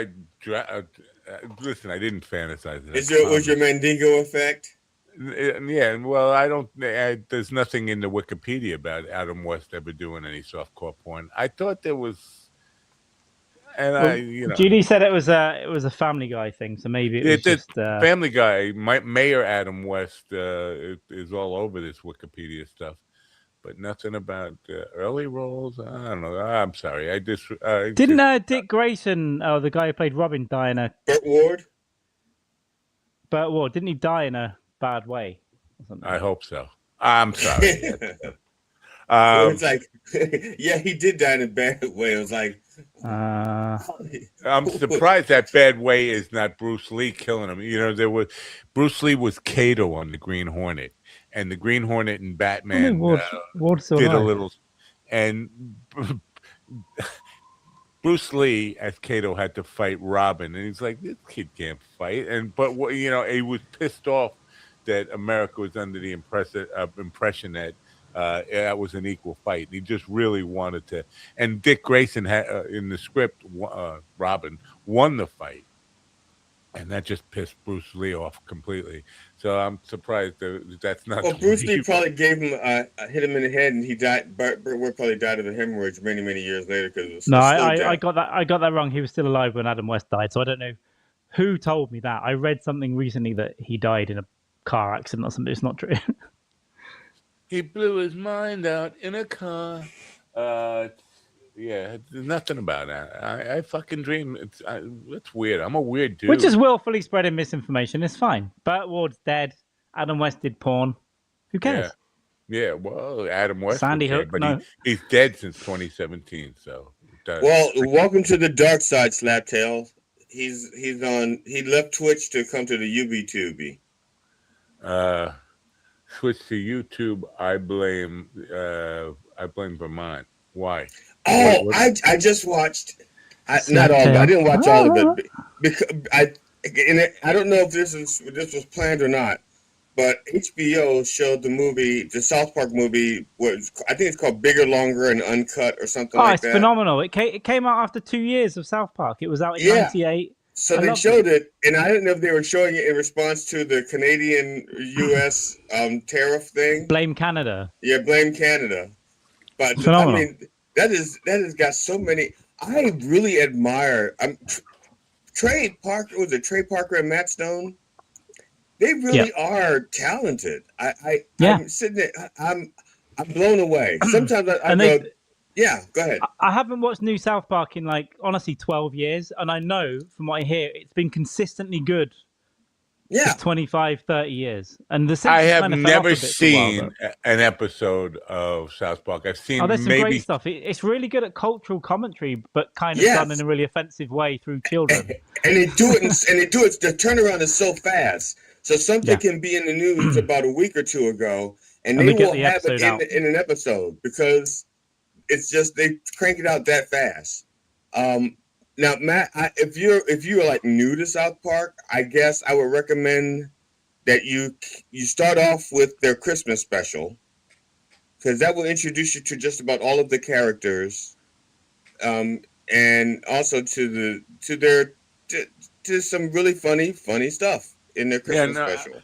listen. I didn't fantasize it. Was your Mandingo effect? Yeah. Well, I don't. There's nothing in the Wikipedia about Adam West ever doing any softcore porn. I thought there was, and Judy said it was a Family Guy thing, so maybe it was just Family Guy. Mayor Adam West is all over this Wikipedia stuff. But nothing about early roles. I don't know. I'm sorry. Didn't Dick Grayson, the guy who played Robin, die in a Burt Ward? Burt Ward, didn't he die in a bad way or something? I hope so. I'm sorry. It's like, yeah, he did die in a bad way. It was like, I'm surprised that bad way is not Bruce Lee killing him. Bruce Lee was Kato on the Green Hornet. And the Green Hornet and Batman did a little, and Bruce Lee as Kato had to fight Robin, and he's like, "This kid can't fight." But he was pissed off that America was under the impression that that was an equal fight. He just really wanted to. And Dick Grayson had in the script, Robin won the fight. And that just pissed Bruce Lee off completely. So I'm surprised that's not. Well, Bruce Lee probably gave him hit him in the head, and he died. Burt Ward probably died of a hemorrhage many years later because it was. No, I got that wrong. He was still alive when Adam West died, so I don't know who told me that. I read something recently that he died in a car accident or something. It's not true. He blew his mind out in a car. Yeah, there's nothing about that. I fucking dream. It's weird. I'm a weird dude. We're just willfully spreading misinformation. It's fine. Burt Ward's dead. Adam West did porn. Who cares? Yeah. Well, Adam West. Sandy Hook. But no. he's dead since 2017. So. Well, welcome to the dark side, Slaptail. He's on. He left Twitch to come to the UBTube. Switch to YouTube. I blame Vermont. Why? Oh, I just watched. Not all, but I didn't watch all of it because I don't know if this was planned or not, but HBO showed the South Park movie. I think it's called Bigger, Longer, and Uncut or something like that. Oh, it's phenomenal! It came out after 2 years of South Park. It was out in '98. So they showed it, and I didn't know if they were showing it in response to the Canadian-U.S. Tariff thing. Blame Canada. Yeah, blame Canada. But phenomenal. I mean, that has got so many. I really admire. Trey Parker, was it Trey Parker and Matt Stone? They really are talented. I'm sitting there. I'm blown away. Sometimes I go. Yeah, go ahead. I haven't watched new South Park in honestly 12 years, and I know from what I hear it's been consistently good. Yeah, for 25, 30 years. And I have never seen an episode of South Park. I've seen there's some great stuff. It's really good at cultural commentary, but kind of done in a really offensive way through children. And they do it. The turnaround is so fast. So something can be in the news about a week or two ago, and they will have it in an episode because it's just they crank it out that fast. Now, Matt, if you're like new to South Park, I guess I would recommend that you start off with their Christmas special, because that will introduce you to just about all of the characters, and also to some really funny stuff in their Christmas special.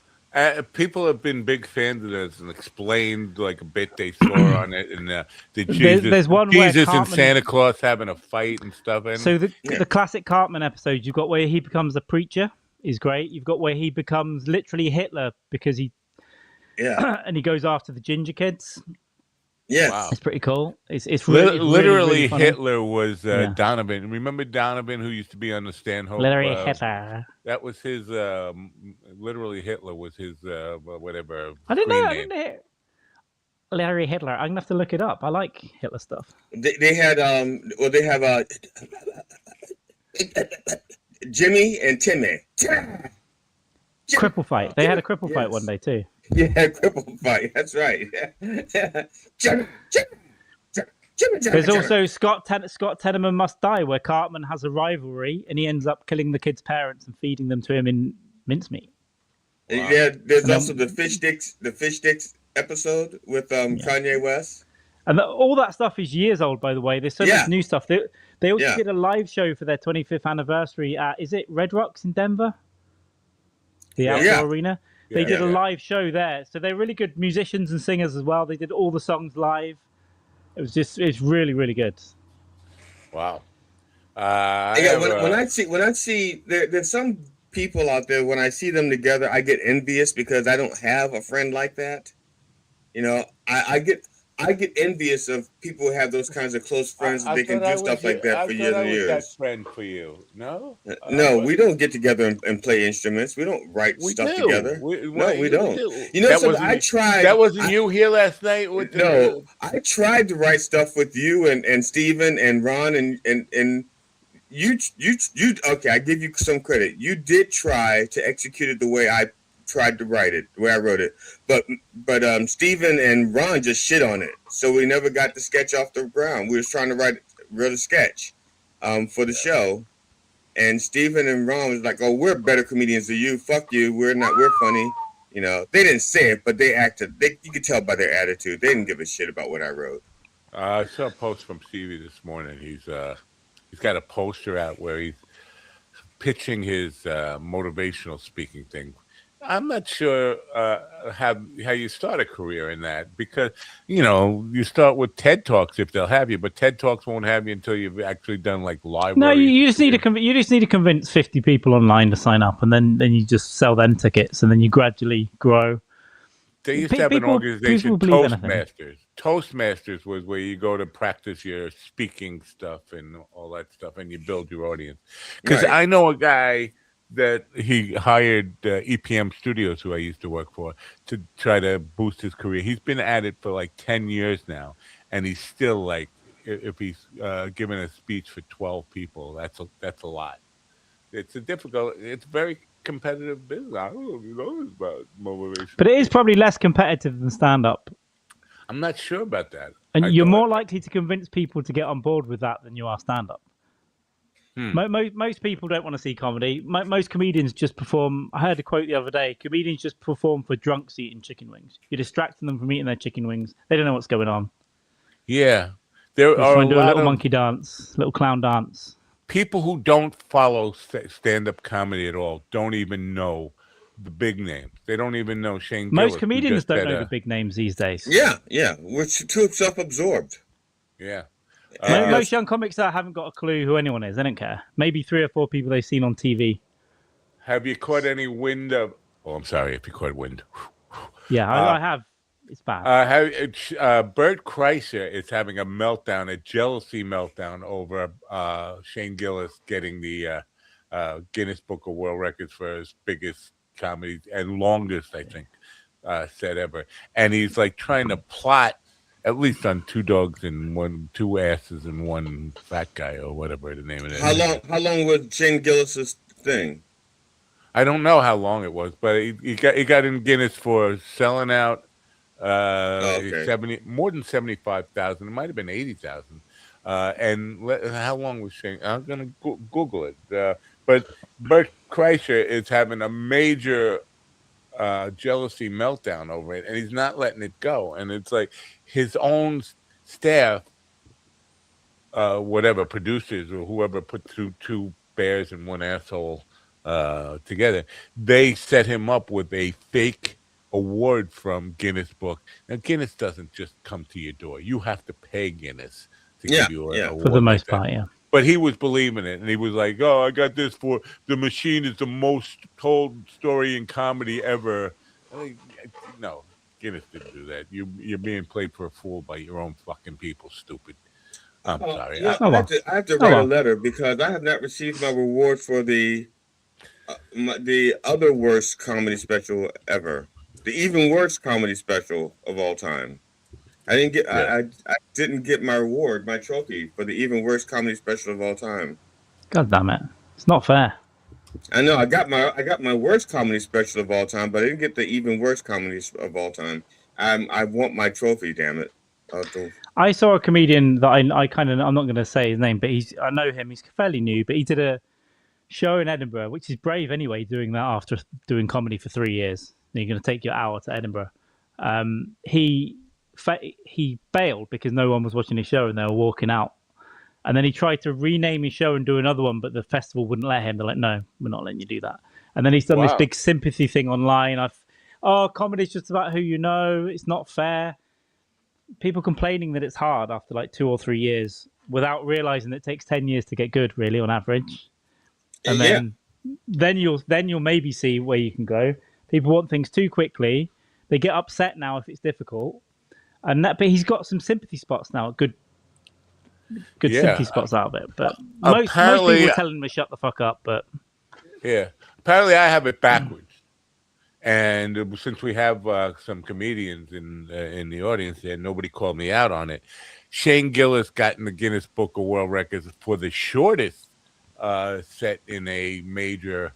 People have been big fans of this and explained a bit they saw on it, and there's one Jesus where and Santa Claus having a fight and stuff. So the classic Cartman episode, you've got where he becomes a preacher, is great. You've got where he becomes literally Hitler because he and he goes after the ginger kids. Yeah, wow. It's pretty cool. It's really, literally really Hitler was Donovan. Remember Donovan, who used to be on the Stanhope? Literally Hitler. That was his. Literally Hitler was his whatever. I didn't know. Larry Hitler. I'm gonna have to look it up. I like Hitler stuff. They had they have Jimmy and Timmy. Cripple fight. They had a cripple fight one day too. Yeah, cripple fight. That's right. There's also Scott Tenorman Must Die, where Cartman has a rivalry and he ends up killing the kid's parents and feeding them to him in mincemeat. Wow. Yeah, there's also the fish sticks episode with Kanye West. And all that stuff is years old, by the way. There's so much new stuff. They also did a live show for their 25th anniversary at, is it Red Rocks in Denver? The outdoor arena. They did a live show there. So they're really good musicians and singers as well. They did all the songs live. It's really, really good. Wow. When I see there's some people out there, when I see them together, I get envious because I don't have a friend like that. You know, I get envious of people who have those kinds of close friends that they can do stuff like that for years and years. That friend for you, no? No, we don't get together and play instruments. We don't write stuff together. No, we don't. You know, so I tried. That wasn't you here last night. No, I tried to write stuff with you and Steven and Ron and you. Okay, I give you some credit. You did try to execute it the way I tried to write it, the way I wrote it, but Steven and Ron just shit on it, so we never got the sketch off the ground. We was trying to write a sketch for the show, and Steven and Ron was like, "Oh, we're better comedians than you. Fuck you. We're funny." You know, they didn't say it, but they acted. You could tell by their attitude. They didn't give a shit about what I wrote. I saw a post from Stevie this morning. He's got a poster out where he's pitching his motivational speaking thing. I'm not sure how you start a career in that, because you start with TED Talks if they'll have you, but TED Talks won't have you until you've actually done like live. No, you just need to convince 50 people online to sign up, and then you just sell them tickets, and then you gradually grow. They used to have an organization, Toastmasters. Toastmasters was where you go to practice your speaking stuff and all that stuff, and you build your audience. Because I know a guy that he hired EPM Studios, who I used to work for, to try to boost his career. He's been at it for like 10 years now, and he's still like, if he's giving a speech for 12 people, that's a lot. It's very competitive business. I don't know about motivation. But it is probably less competitive than stand-up. I'm not sure about that. And you're more likely to convince people to get on board with that than you are stand-up. Most people don't want to see comedy. Most comedians just perform. I heard a quote the other day. Comedians just perform for drunks eating chicken wings. You're distracting them from eating their chicken wings. They don't know what's going on. Yeah. There are a little monkey dance, little clown dance. People who don't follow stand-up comedy at all don't even know the big names. They don't even know Shane Gillis. Most comedians don't know the big names these days. Yeah. We're too self-absorbed. Yeah. Most young comics haven't got a clue who anyone is. They don't care. Maybe 3 or 4 people they've seen on TV. Have you caught any wind of... Oh, I'm sorry if you caught wind. Yeah, I have. It's bad. Bert Kreischer is having a meltdown, a jealousy meltdown over Shane Gillis getting the Guinness Book of World Records for his biggest comedy and longest, I think, set ever. And he's like trying to plot, at least on 2 dogs and 2 asses and 1 fat guy, or whatever the name of it is. How long was Shane Gillis's thing? I don't know how long it was, but he got in Guinness for selling out 70, more than 75,000. It might have been 80,000. And how long was Shane? I'm gonna Google it. But Bert Kreischer is having a major jealousy meltdown over it, and he's not letting it go. And it's like his own staff, whatever producers or whoever put two bears and 1 asshole together, they set him up with a fake award from Guinness Book. Now, Guinness doesn't just come to your door. You have to pay Guinness to give you an award. For the most part, yeah. But he was believing it, and he was like, "Oh, I got this for The Machine is the most told story in comedy ever." No, Guinness didn't do that. You're being played for a fool by your own fucking people, stupid. I'm sorry. I have to write a letter because I have not received my reward for the other worst comedy special ever. The even worse comedy special of all time. I didn't get my reward, my trophy for the even worst comedy special of all time. God damn it! It's not fair. I know. I got my worst comedy special of all time, but I didn't get the even worst comedy of all time. I want my trophy. Damn it! I saw a comedian that I'm not going to say his name, but I know him. He's fairly new, but he did a show in Edinburgh, which is brave anyway, doing that after doing comedy for 3 years. You're going to take your hour to Edinburgh. He he bailed because no one was watching his show and they were walking out. And then he tried to rename his show and do another one, but the festival wouldn't let him. They're like, no, we're not letting you do that. And then he's done this big sympathy thing online. Comedy's just about who you know. It's not fair. People complaining that it's hard after like 2 or 3 years without realizing that it takes 10 years to get good, really, on average. And then you'll maybe see where you can go. People want things too quickly. They get upset now if it's difficult. But he's got some sympathy spots now, good sympathy spots out of it. But most people are telling him to shut the fuck up. But apparently I have it backwards. And since we have some comedians in the audience there, nobody called me out on it. Shane Gillis got in the Guinness Book of World Records for the shortest set in a major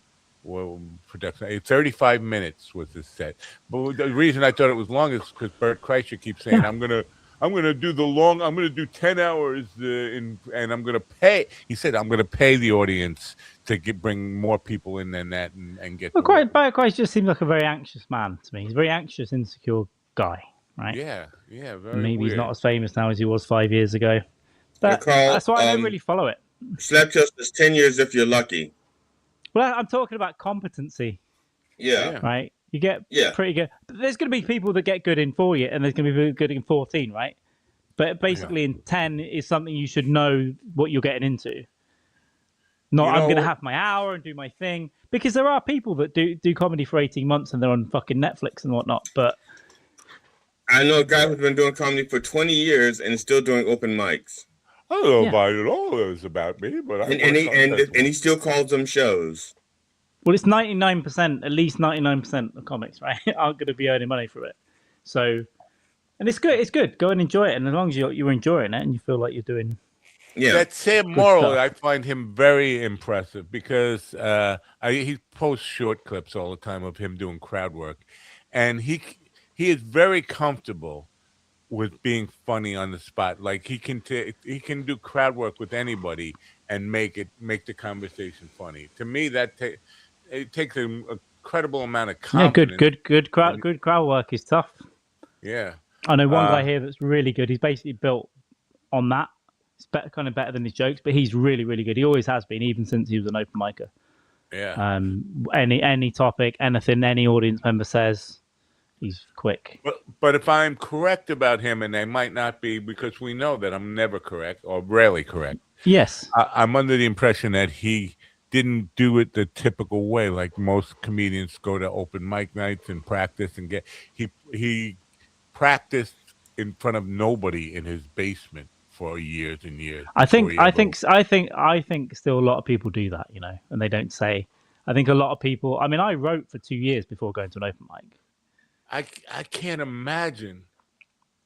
production. 35 minutes was this set. But the reason I thought it was long is because Bert Kreischer keeps saying, I'm gonna do 10 hours and I'm gonna pay. He said, I'm gonna pay the audience to bring more people in than that and get. Bert Kreischer just seems like a very anxious man to me. He's a very anxious, insecure guy, right? Yeah, very Maybe weird. He's not as famous now as he was 5 years ago. That's why I don't really follow it. Slap test is 10 years if you're lucky. Well, I'm talking about competency. Yeah. Right? You get pretty good. There's going to be people that get good in 4 years, and there's going to be people good in 14, right? But basically, in 10 is something you should know what you're getting into. I'm going to have my hour and do my thing. Because there are people that do comedy for 18 months and they're on fucking Netflix and whatnot. But I know a guy who's been doing comedy for 20 years and is still doing open mics. I don't know about it all. It was about me, but he still calls them shows. Well, it's 99%, at least 99% of comics, right, aren't going to be earning money from it. So, and it's good. It's good. Go and enjoy it, and as long as you're enjoying it and you feel like you're doing. Yeah, that Sam Morrill, I find him very impressive because he posts short clips all the time of him doing crowd work, and he is very comfortable with being funny on the spot. Like he can do crowd work with anybody and make the conversation funny. To me, it takes an incredible amount of confidence. Yeah, good crowd work is tough. Yeah, I know one guy here that's really good. He's basically built on that. It's kind of better than his jokes, but he's really, really good. He always has been, even since he was an open micer. Yeah. Any topic, anything, any audience member says, he's quick. But if I'm correct about him, and I might not be, because we know that I'm never correct or rarely correct. Yes. I'm under the impression that he didn't do it the typical way, like most comedians go to open mic nights and practice and he practiced in front of nobody in his basement for years and years. I think still a lot of people do that, and they don't say. I think a lot of people. I mean, I wrote for 2 years before going to an open mic. I can't imagine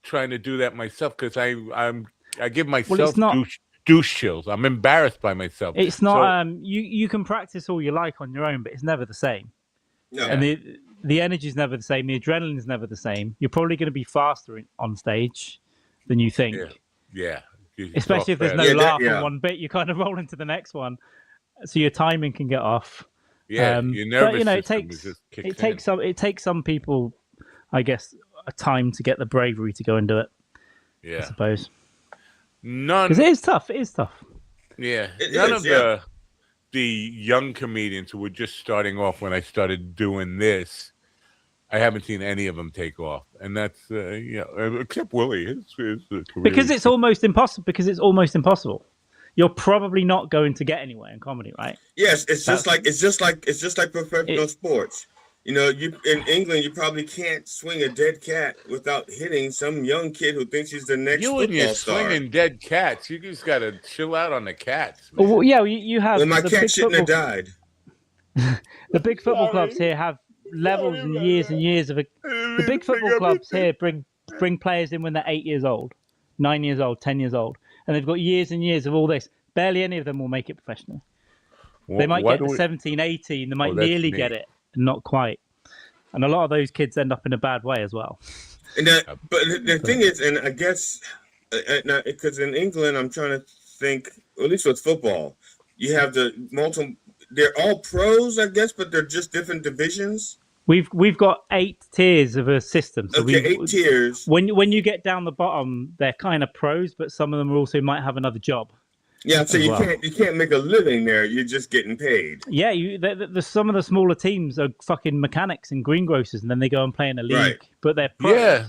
trying to do that myself because I give myself douche chills. I'm embarrassed by myself. It's not. You can practice all you like on your own, but it's never the same. No. And the energy is never the same. The adrenaline is never the same. You're probably going to be faster on stage than you think. Yeah. Especially if there's no laugh on one bit, you kind of roll into the next one, so your timing can get off. Yeah, your nervous system it takes some people, I guess, a time to get the bravery to go and do it. Yeah, I suppose. Because it is tough. It is tough. Yeah, none of the young comedians who were just starting off when I started doing this, I haven't seen any of them take off, and that's except Willie. His career because it's almost impossible. You're probably not going to get anywhere in comedy, right? Yes, it's just like professional sports. You in England, you probably can't swing a dead cat without hitting some young kid who thinks he's the next football star. You and your swinging dead cats. You just got to chill out on the cats. Man. Well, yeah, you have. Well, my cat shouldn't have died. The big football clubs here have levels and years of the big football clubs here bring players in when they're 8 years old, 9 years old, 10 years old, and they've got years and years of all this. Barely any of them will make it professionally. They might get to 17, 18. They might nearly get it, and not quite. And a lot of those kids end up in a bad way as well. But the thing is, and I guess, because in England, I'm trying to think, at least with football, you have the multiple. They're all pros, I guess, but they're just different divisions. We've got 8 tiers of a system. So Okay, 8 tiers. When you get down the bottom, they're kind of pros, but some of them also might have another job. Yeah, so you can't make a living there. You're just getting paid. Yeah, some of the smaller teams are fucking mechanics and greengrocers, and then they go and play in a league. Right. But they're pros. Yeah.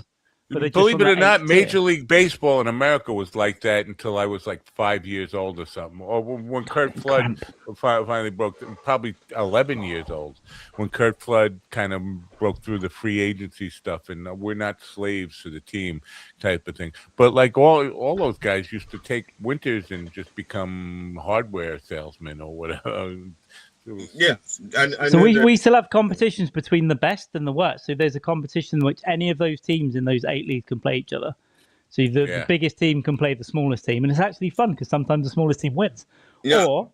But believe it or not, Major tier. League Baseball in America was like that until I was like 5 years old or something. Or when Kurt Flood finally broke, probably 11 years old, when Kurt Flood kind of broke through the free agency stuff, and we're not slaves to the team type of thing. But like all those guys used to take winters and just become hardware salesmen or whatever. Yeah. So we still have competitions between the best and the worst. So there's a competition in which any of those teams in those 8 leagues can play each other. So the biggest team can play the smallest team, and it's actually fun because sometimes the smallest team wins. Yeah. Or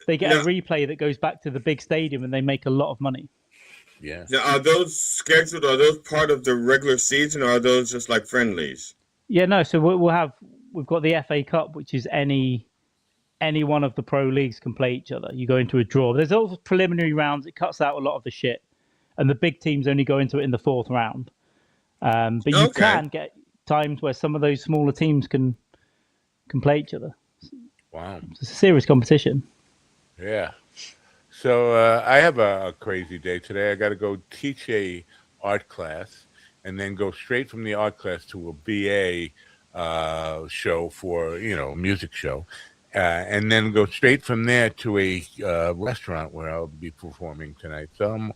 they get a replay that goes back to the big stadium and they make a lot of money. Yeah. Now, are those scheduled? Are those part of the regular season, or are those just like friendlies? Yeah, no. So we've got the FA Cup, which is any one of the pro leagues can play each other. You go into a draw. There's also preliminary rounds. It cuts out a lot of the shit. And the big teams only go into it in the 4th round. But you can get times where some of those smaller teams can play each other. Wow. It's a serious competition. Yeah. So I have a crazy day today. I got to go teach a art class and then go straight from the art class to a VA show for, a music show. And then go straight from there to a restaurant where I'll be performing tonight. So I'm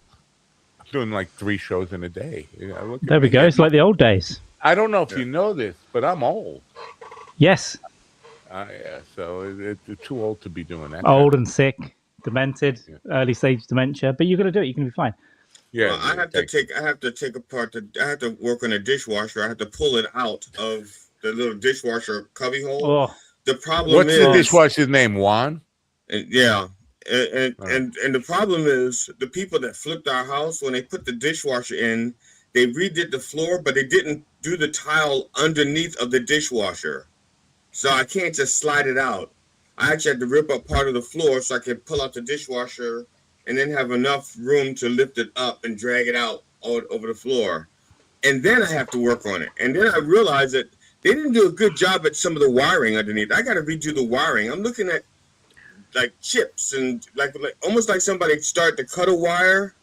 doing like 3 shows in a day. There we go. It's like the old days. I don't know if you know this, but I'm old. Yes. Yeah. So it's too old to be doing that. Old and sick, demented, early stage dementia. But you're gonna do it. You're gonna be fine. Yeah. Well, I have to take apart. I have to work on a dishwasher. I have to pull it out of the little dishwasher cubby hole. Oh. The problem What's the dishwasher's name? Juan? And the problem is the people that flipped our house, when they put the dishwasher in, they redid the floor, but they didn't do the tile underneath of the dishwasher. So I can't just slide it out. I actually had to rip up part of the floor so I could pull out the dishwasher and then have enough room to lift it up and drag it out all over the floor. And then I have to work on it. And then I realized that they didn't do a good job at some of the wiring underneath. I got to redo the wiring. I'm looking at like chips and like almost like somebody started to cut a wire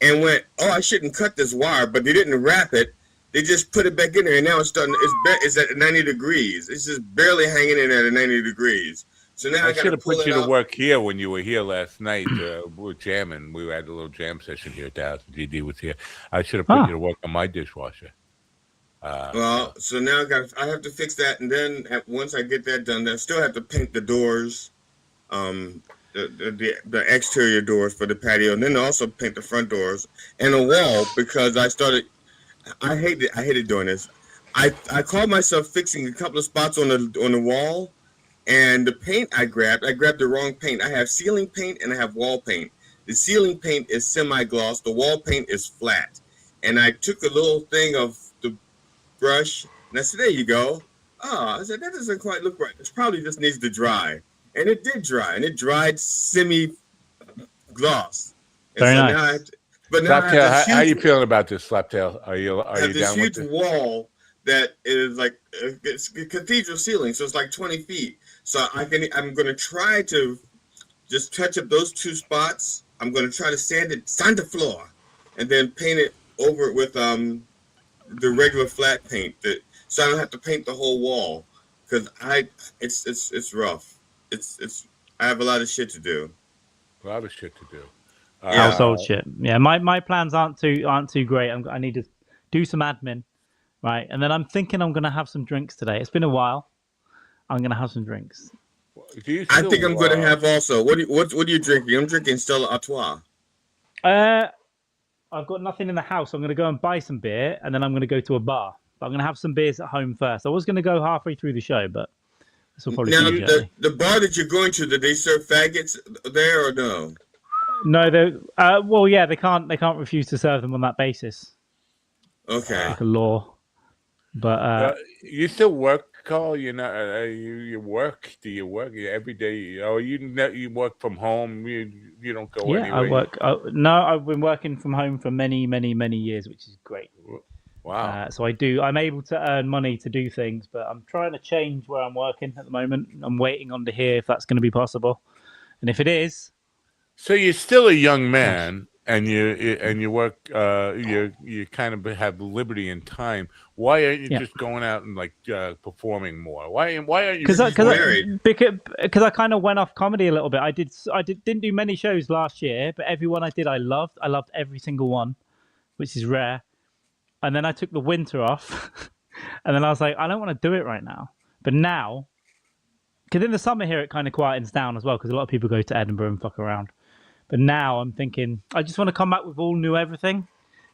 and went, "Oh, I shouldn't cut this wire," but they didn't wrap it. They just put it back in there, and now it's starting. It's at 90 degrees. It's just barely hanging in at 90 degrees. So now I should have put you to work here when you were here last night. We were jamming. We had a little jam session here at the house. GD was here. I should have put you to work on my dishwasher. So now I have to fix that, and then once I get that done, I still have to paint the doors, the exterior doors for the patio, and then also paint the front doors and a wall because I hated doing this. I called myself fixing a couple of spots on the wall, and the paint I grabbed the wrong paint. I have ceiling paint and I have wall paint. The ceiling paint is semi-gloss. The wall paint is flat, and I took a little thing of the brush, and I said, "There you go." I said, "That doesn't quite look right. It probably just needs to dry." And it did dry, and it dried semi-gloss. Very nice. Slaptail, how are you feeling about this, Slaptail? Are you down with this? Huge wall that is like it's a cathedral ceiling, so it's like 20 feet. So I'm going to try to just touch up those 2 spots. I'm going to try to sand the floor, and then paint it over with the regular flat paint, so I don't have to paint the whole wall because it's rough. I have a lot of shit to do. A lot of shit to do. Household shit. Yeah, my plans aren't too great. I need to do some admin, right? And then I'm thinking I'm going to have some drinks today. It's been a while. I'm going to have some drinks. I think I'm going to have also. What are you drinking? I'm drinking Stella Artois. I've got nothing in the house. I'm going to go and buy some beer, and then I'm going to go to a bar. But I'm going to have some beers at home first. I was going to go halfway through the show, but this will probably be the bar that you're going to, did they serve faggots there or no? No, they they can't refuse to serve them on that basis. Okay, like a law. But you still work Carl? You know, you work. Do you work every day? Oh, you work from home. You don't go anywhere. I work. No, I've been working from home for many, many, many years, which is great. Wow. So I'm able to earn money to do things, but I'm trying to change where I'm working at the moment. I'm waiting on to hear if that's going to be possible, and if it is, so you're still a young man, and you work. You kind of have liberty and time. Why aren't you just going out and like performing more? Why aren't you married? Because I kind of went off comedy a little bit. I didn't do many shows last year, but every one I did, I loved. I loved every single one, which is rare. And then I took the winter off, and then I was like, I don't want to do it right now. But now, because in the summer here, it kind of quietens down as well, because a lot of people go to Edinburgh and fuck around. But now I'm thinking, I just want to come back with all new everything.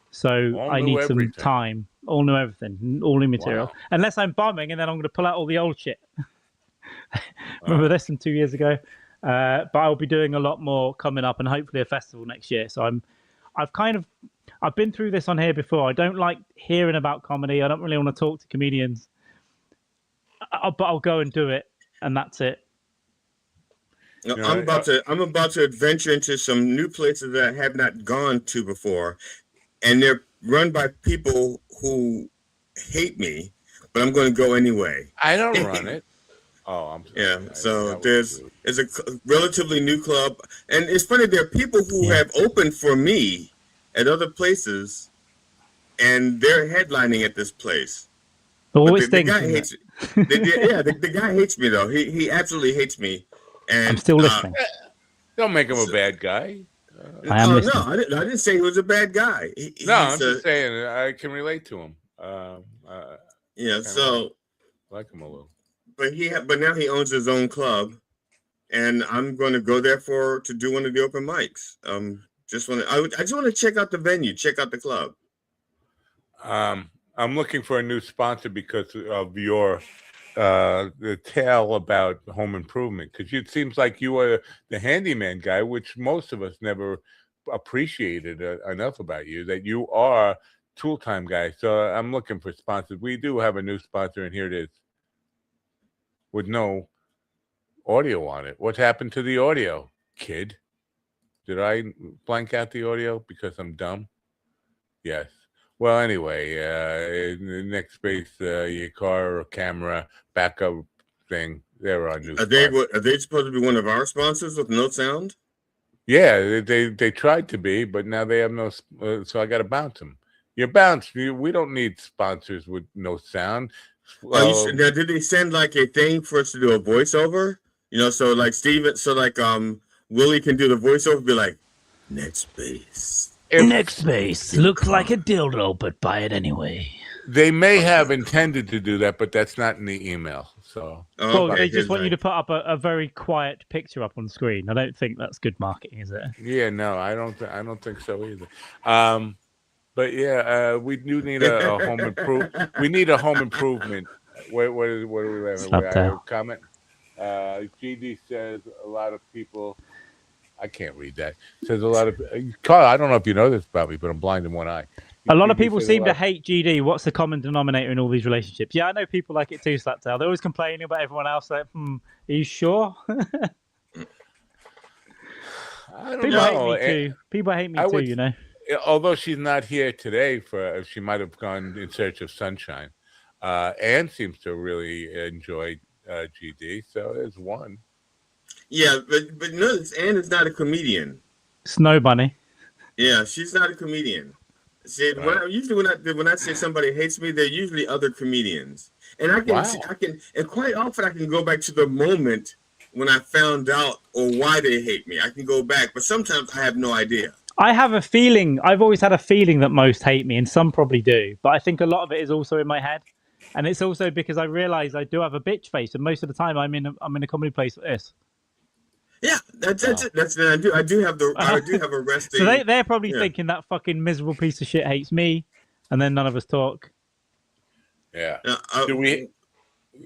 So I need some time. All new everything, all new material. Wow. Unless I'm bombing, and then I'm going to pull out all the old shit. Remember this from 2 years ago? But I'll be doing a lot more coming up, and hopefully a festival next year. So I've been through this on here before. I don't like hearing about comedy. I don't really want to talk to comedians. But I'll go and do it, and that's it. No, I'm about to adventure into some new places that I have not gone to before, and they're run by people who hate me, but I'm going to go anyway. I don't run it. Oh, I'm sorry. Yeah. So there's a relatively new club, and it's funny. There are people who have opened for me at other places, and they're headlining at this place. Always the guy hates me. The guy hates me though. He absolutely hates me. And I'm still listening. Don't make him a bad guy. I am listening. No, I didn't say he was a bad guy. I'm just saying I can relate to him. So like him a little. But now he owns his own club, and I'm going to go there to do one of the open mics. I just want to check out the venue, check out the club. I'm looking for a new sponsor because of your the tale about home improvement, because it seems like you are the handyman guy, which most of us never appreciated enough about you, that you are tool time guy. So I'm looking for sponsors. We do have a new sponsor, and here it is with no audio on it. What happened to the audio, kid? Did I blank out the audio because I'm dumb? Yes. Well, anyway, in the next space, your car or camera backup thing, they're on new. Are they supposed to be one of our sponsors with no sound? Yeah, they tried to be, but now they have no. So I got to bounce them. You're bounced. We don't need sponsors with no sound. Now, did they send like a thing for us to do a voiceover? So like Steven, Willie can do the voiceover, be like, next space. Next space looks like a dildo, but buy it anyway. They may have intended to do that, but that's not in the email. So, they just want you to put up a very quiet picture up on screen. I don't think that's good marketing, is it? Yeah, no, I don't think so either. But yeah, we do need a home improvement. We need a home improvement. What do we have? Comment. GD says a lot of people. I can't read that. Says a lot of Carl. I don't know if you know this about me, but I'm blind in one eye. A lot of people seem to hate GD. What's the common denominator in all these relationships? Yeah, I know people like it too, Slaptail. They're always complaining about everyone else. Like, are you sure? I don't know. People hate me too. Although she's not here today, she might have gone in search of sunshine. Anne seems to really enjoy GD, so there's one. Yeah, but notice Anne is not a comedian. Snow Bunny. Yeah, she's not a comedian. See, when I say somebody hates me, they're usually other comedians, and and quite often I can go back to the moment when I found out or why they hate me. I can go back, but sometimes I have no idea. I have a feeling. I've always had a feeling that most hate me, and some probably do. But I think a lot of it is also in my head, and it's also because I realize I do have a bitch face, and most of the time I'm in a comedy place like this. Yeah, that's it. I do have a resting. So they're probably thinking that fucking miserable piece of shit hates me, and then none of us talk. Yeah. Do we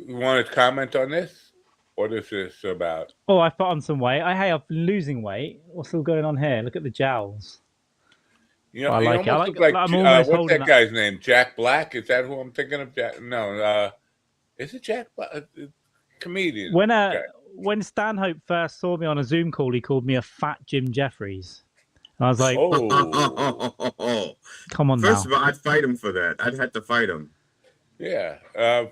want to comment on this? What is this about? Oh, I've put on some weight. I've been losing weight. What's all going on here? Look at the jowls. I like it. What's that guy's name? Jack Black? Is that who I'm thinking of? No. Is it Jack? Comedian. When Stanhope first saw me on a Zoom call, he called me a fat Jim Jeffries. And I was like, come on First now. of all, I'd fight him for that. I'd have to fight him. Yeah.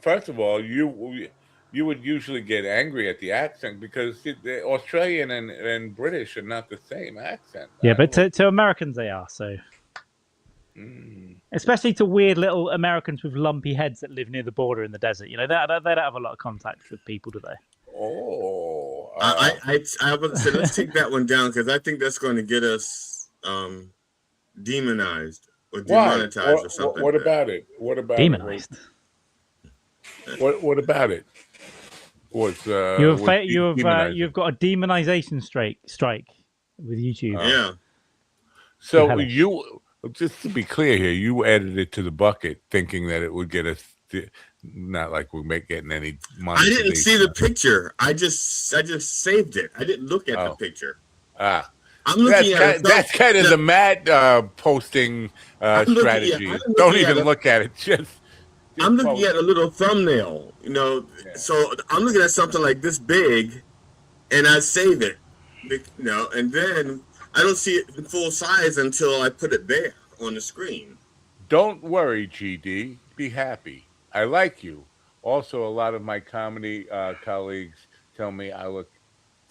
First of all, you would usually get angry at the accent because the Australian and British are not the same accent. Yeah, but to Americans they are, so. Especially to weird little Americans with lumpy heads that live near the border in the desert. You know, they don't have a lot of contact with people, do they? Oh. I would say let's take that one down because I think that's going to get us demonized or demonetized or something. What about it? What about demonized? What about it? You've got a demonization strike with YouTube. Yeah. So just to be clear here, you added it to the bucket thinking that it would get us, not like we're getting any money. I didn't see the picture. I just saved it. I didn't look at the picture. I'm looking at that's kind of the Matt posting strategy. Don't even look at it. Just I'm looking at a little thumbnail, you know. Yeah. So I'm looking at something like this big, and I save it, you know, and then I don't see it in full size until I put it there on the screen. Don't worry, GD. Be happy. I like you. Also, a lot of my comedy colleagues tell me I look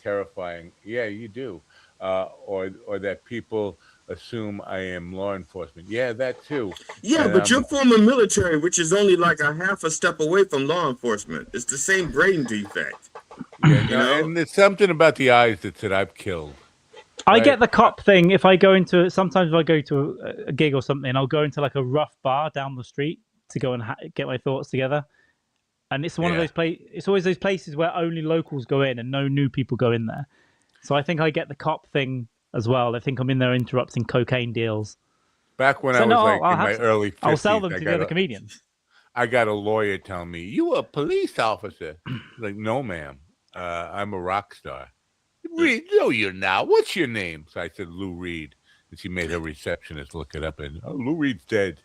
terrifying. Yeah, you do. Or that people assume I am law enforcement. Yeah, that too. Yeah, but you're former military, which is only like a half a step away from law enforcement. It's the same brain defect. Yeah, you know? And there's something about the eyes that said I've killed. I get the cop thing if I go into sometimes if I go to a gig or something, I'll go into like a rough bar down the street to go and get my thoughts together. And it's one of those it's always those places where only locals go in and no new people go in there. So I think I get the cop thing as well. I think I'm in there interrupting cocaine deals. Back when I was in my early 50s, I'll sell them to the other comedians. I got a lawyer tell me, "You a police officer?" Like, no, ma'am. I'm a rock star. Reed, no, you're not. What's your name? So I said, Lou Reed. And she made her receptionist look it up. And, Lou Reed's dead.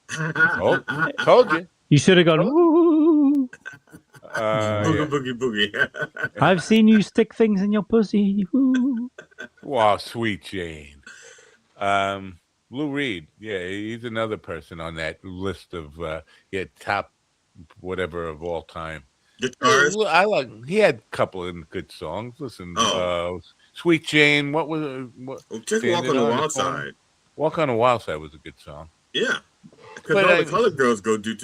Told you. You should have gone, woo. Boogie. I've seen you stick things in your pussy. Woo. Wow, sweet Jane. Lou Reed. Yeah, he's another person on that list of top whatever of all time. I like. He had a couple of good songs. Listen, "Sweet Jane." What was just "Walk on the Wild Side"? "Walk on the Wild Side" was a good song. Yeah, because all the colored girls go do.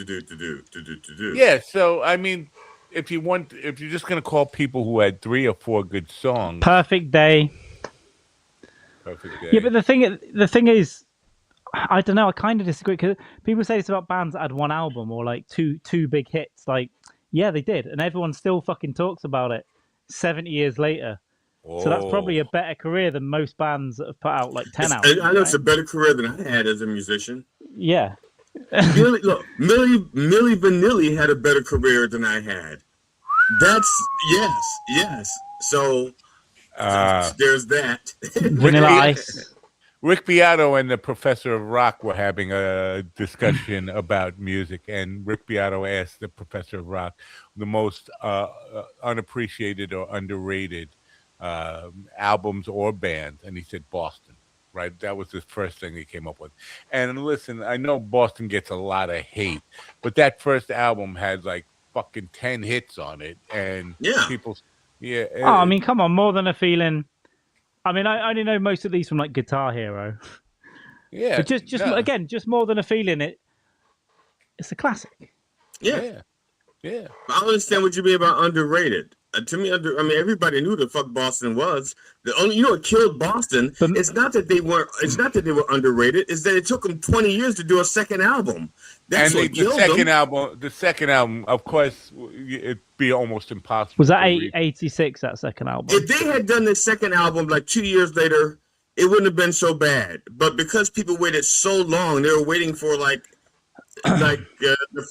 Yeah, so I mean, if you're just gonna call people who had 3 or 4 good songs, Perfect Day. Yeah, but the thing is, I don't know. I kind of disagree because people say this about bands that had one album or like two big hits, like. Yeah, they did, and everyone still fucking talks about it 70 years later. Oh. So that's probably a better career than most bands that have put out like 10 albums. I know it's a better career than I had as a musician. Yeah. Milli Vanilli had a better career than I had. That's yes. So there's that. Vanilla Ice. Rick Beato and the Professor of Rock were having a discussion about music, and Rick Beato asked the Professor of Rock the most unappreciated or underrated albums or bands, and he said Boston, right? That was the first thing he came up with. And listen, I know Boston gets a lot of hate, but that first album had like fucking 10 hits on it, and people... Yeah. Oh, I mean, come on, More Than a Feeling... I mean, I only know most of these from like Guitar Hero. Yeah. But just More Than a Feeling. It's a classic. Yeah. I understand what you mean about underrated. To me, everybody knew the fuck Boston was. What killed Boston. It's not that they were underrated. It's that it took them 20 years to do a second album. That's what killed them. The second album, of course, it'd be almost impossible. Was that 86? That second album. If they had done the second album like 2 years later, it wouldn't have been so bad. But because people waited so long, they were waiting for the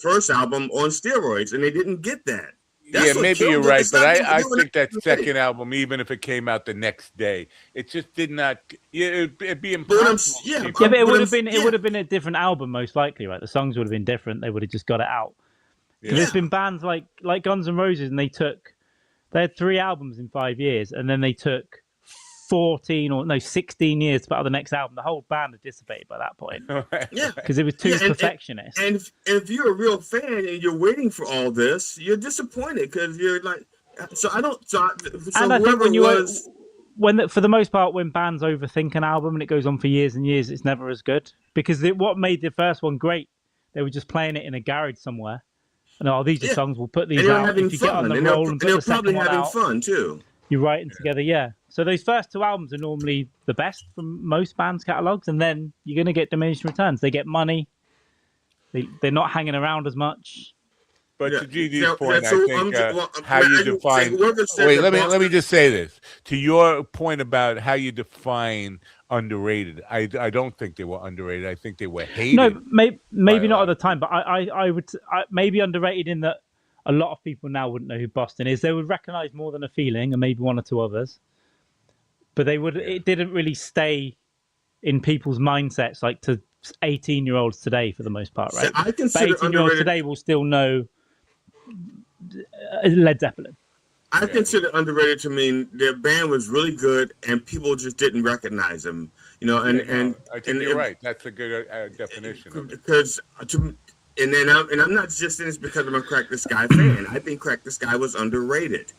first album on steroids, and they didn't get that. That's maybe you're right, but I think that second album, even if it came out the next day, it just did not. It'd be impossible. But it would have been a different album, most likely, right? The songs would have been different. They would have just got it out. There's been bands like Guns N' Roses, and they had 3 albums in 5 years, and then they took 16 years to put out the next album. The whole band had dissipated by that point. Yeah, because it was too perfectionist. And if you're a real fan and you're waiting for all this, you're disappointed because you're like, so I don't. So and I think for the most part, when bands overthink an album and it goes on for years and years, it's never as good. Because what made the first one great, they were just playing it in a garage somewhere. And these are songs, we'll put these out. If you get on the roll and put the second one out, they're probably having fun too. You're writing together, yeah. So those first 2 albums are normally the best from most bands' catalogs, and then you're going to get diminishing returns. They get money. They're not hanging around as much. But to GG's point, I think how you define. Wait, let me just say this. To your point about how you define underrated, I don't think they were underrated. I think they were hated. No, maybe not at the time, but I would maybe underrated in that a lot of people now wouldn't know who Boston is. They would recognize More Than a Feeling and maybe 1 or 2 others, but they would. It didn't really stay in people's mindsets like to 18-year-olds today for the most part, right? So I consider 18-year-olds today will still know Led Zeppelin. I consider underrated to mean their band was really good and people just didn't recognize them. And I think you're right. That's a good definition of it. Because I'm not just saying this because I'm a Crack the Sky fan. I think Crack the Sky was underrated.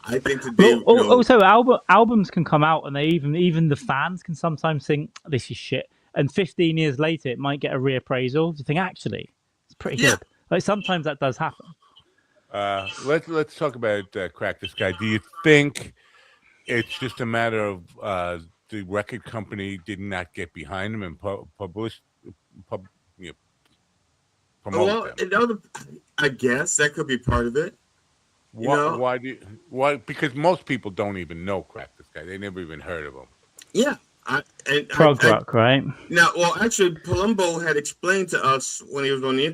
I think today. Also, albums can come out and they even the fans can sometimes think this is shit, and 15 years later it might get a reappraisal. You think actually it's pretty good. Like sometimes that does happen. Let's talk about Crack the Sky. Do you think it's just a matter of the record company did not get behind them and promote them? I guess that could be part of it. Why? Because most people don't even know Crack the Sky. They never even heard of them. Yeah. Prog rock, right? Now, actually, Palumbo had explained to us when he was on the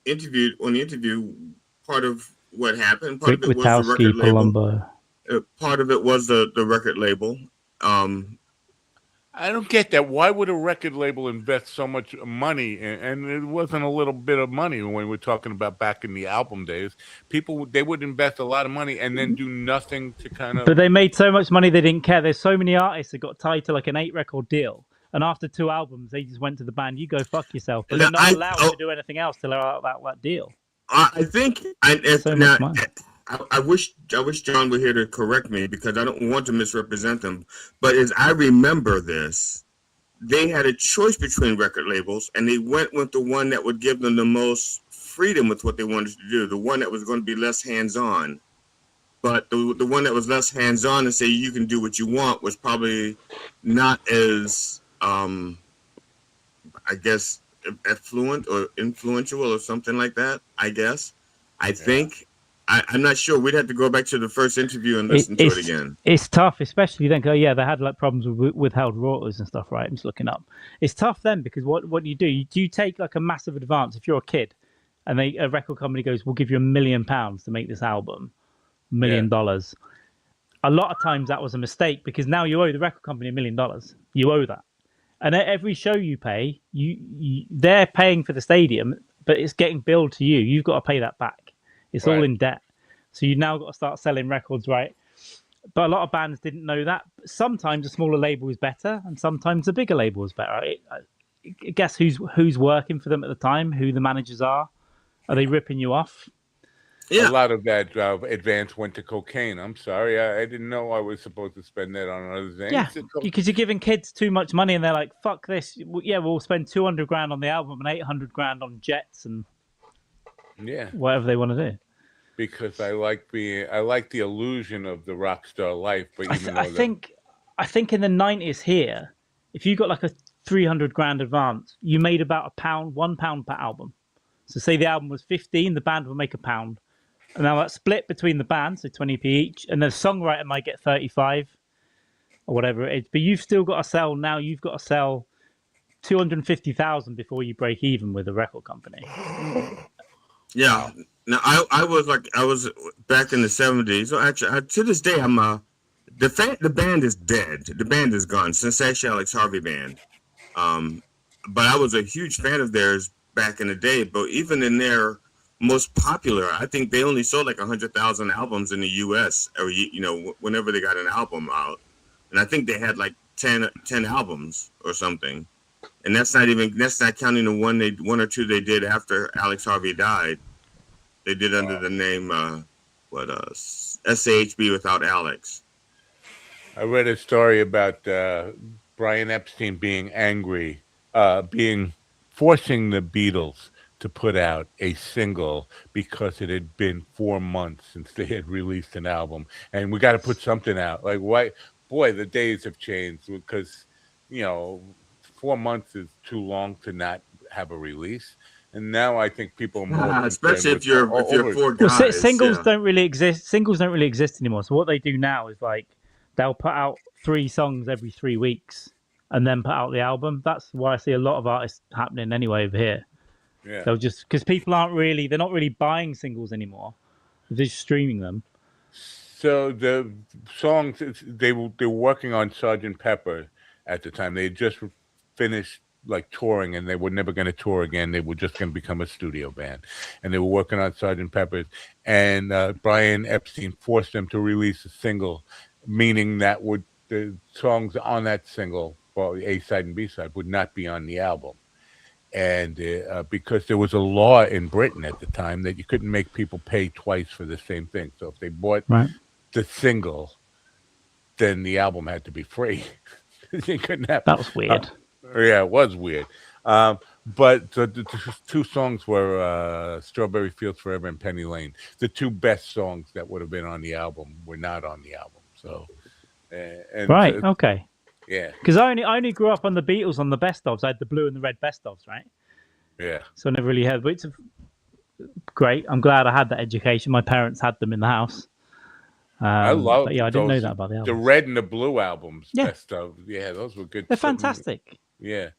interview part of what happened. Part of it was the record label. Part of it was the record label. I don't get that. Why would a record label invest so much money? And it wasn't a little bit of money when we're talking about back in the album days. They would invest a lot of money and then do nothing to kind of. But they made so much money they didn't care. There's so many artists that got tied to like an 8-record deal, and after 2 albums, they just went to the band. You go fuck yourself. But they're not allowed to do anything else till they're out that deal. I think. I wish John were here to correct me because I don't want to misrepresent them. But as I remember this, they had a choice between record labels, and they went with the one that would give them the most freedom with what they wanted to do, the one that was going to be less hands-on. But the one that was less hands-on and say you can do what you want was probably not as, I guess, affluent or influential or something like that, I guess. I think. I'm not sure. We'd have to go back to the first interview and listen to it again. It's tough, especially then. They had like problems with withheld royalties and stuff, right? I'm just looking up. It's tough then because what do? You take like a massive advance if you're a kid, and a record company goes, "We'll give you £1 million to make this album, $1 million." A lot of times that was a mistake because now you owe the record company $1 million. You owe that, and every show you pay, they're paying for the stadium, but it's getting billed to you. You've got to pay that back. It's all in debt. So you've now got to start selling records, right? But a lot of bands didn't know that. Sometimes a smaller label is better, and sometimes a bigger label is better. I guess who's working for them at the time, who the managers are. Are they ripping you off? Yeah. A lot of that advance went to cocaine. I'm sorry. I didn't know I was supposed to spend that on other things. Yeah, because you're giving kids too much money, and they're like, fuck this. Yeah, we'll spend $200,000 on the album and $800,000 on jets and whatever they want to do. Because I like the illusion of the rock star life, but I think in the 90s here, if you got like a $300,000 advance, you made about £1 per album. So say the album was 15, the band will make £1, and now that's split between the band, so 20p each, and the songwriter might get 35 or whatever it is. But you've still got to sell. Now you've got to sell 250,000 before you break even with a record company. Yeah. Now I was back in the 70s. So actually, to this day, the band is dead. The band is gone. Sensation Alex Harvey Band. But I was a huge fan of theirs back in the day. But even in their most popular. I think they only sold like 100,000 albums in the U.S. every, whenever they got an album out, and I think they had like 10 albums or something, and that's not counting the one or two they did after Alex Harvey died. They did under the name SAHB without Alex. I read a story about Brian Epstein being angry, forcing the Beatles to put out a single because it had been 4 months since they had released an album, and we got to put something out. Like, why? Boy, the days have changed because 4 months is too long to not have a release. And now I think people are more especially if you're four guys. Well, singles don't really exist. Singles don't really exist anymore. So what they do now is like they'll put out 3 songs every 3 weeks and then put out the album. That's why I see a lot of artists happening anyway over here. Yeah. They'll just because people they're not really buying singles anymore. They're just streaming them. So the songs they were working on Sgt. Pepper at the time. They had just finished like touring, and they were never going to tour again. They were just going to become a studio band, and they were working on Sgt. Pepper's. And Brian Epstein forced them to release a single, meaning that the songs on that single, well, A side and B side, would not be on the album. And because there was a law in Britain at the time that you couldn't make people pay twice for the same thing. So if they bought the single, then the album had to be free. They couldn't have. That was weird. Yeah, it was weird. But the 2 songs were Strawberry Fields Forever and Penny Lane. The 2 best songs that would have been on the album were not on the album. So, okay. Yeah. Because I only grew up on the Beatles on the best ofs. I had the blue and the red best ofs, right? Yeah. So I never really heard. But it's great. I'm glad I had that education. My parents had them in the house. I love. I didn't know that about the albums. The red and the blue albums. Yeah. Best of. Yeah, those were good. They're fantastic. Yeah.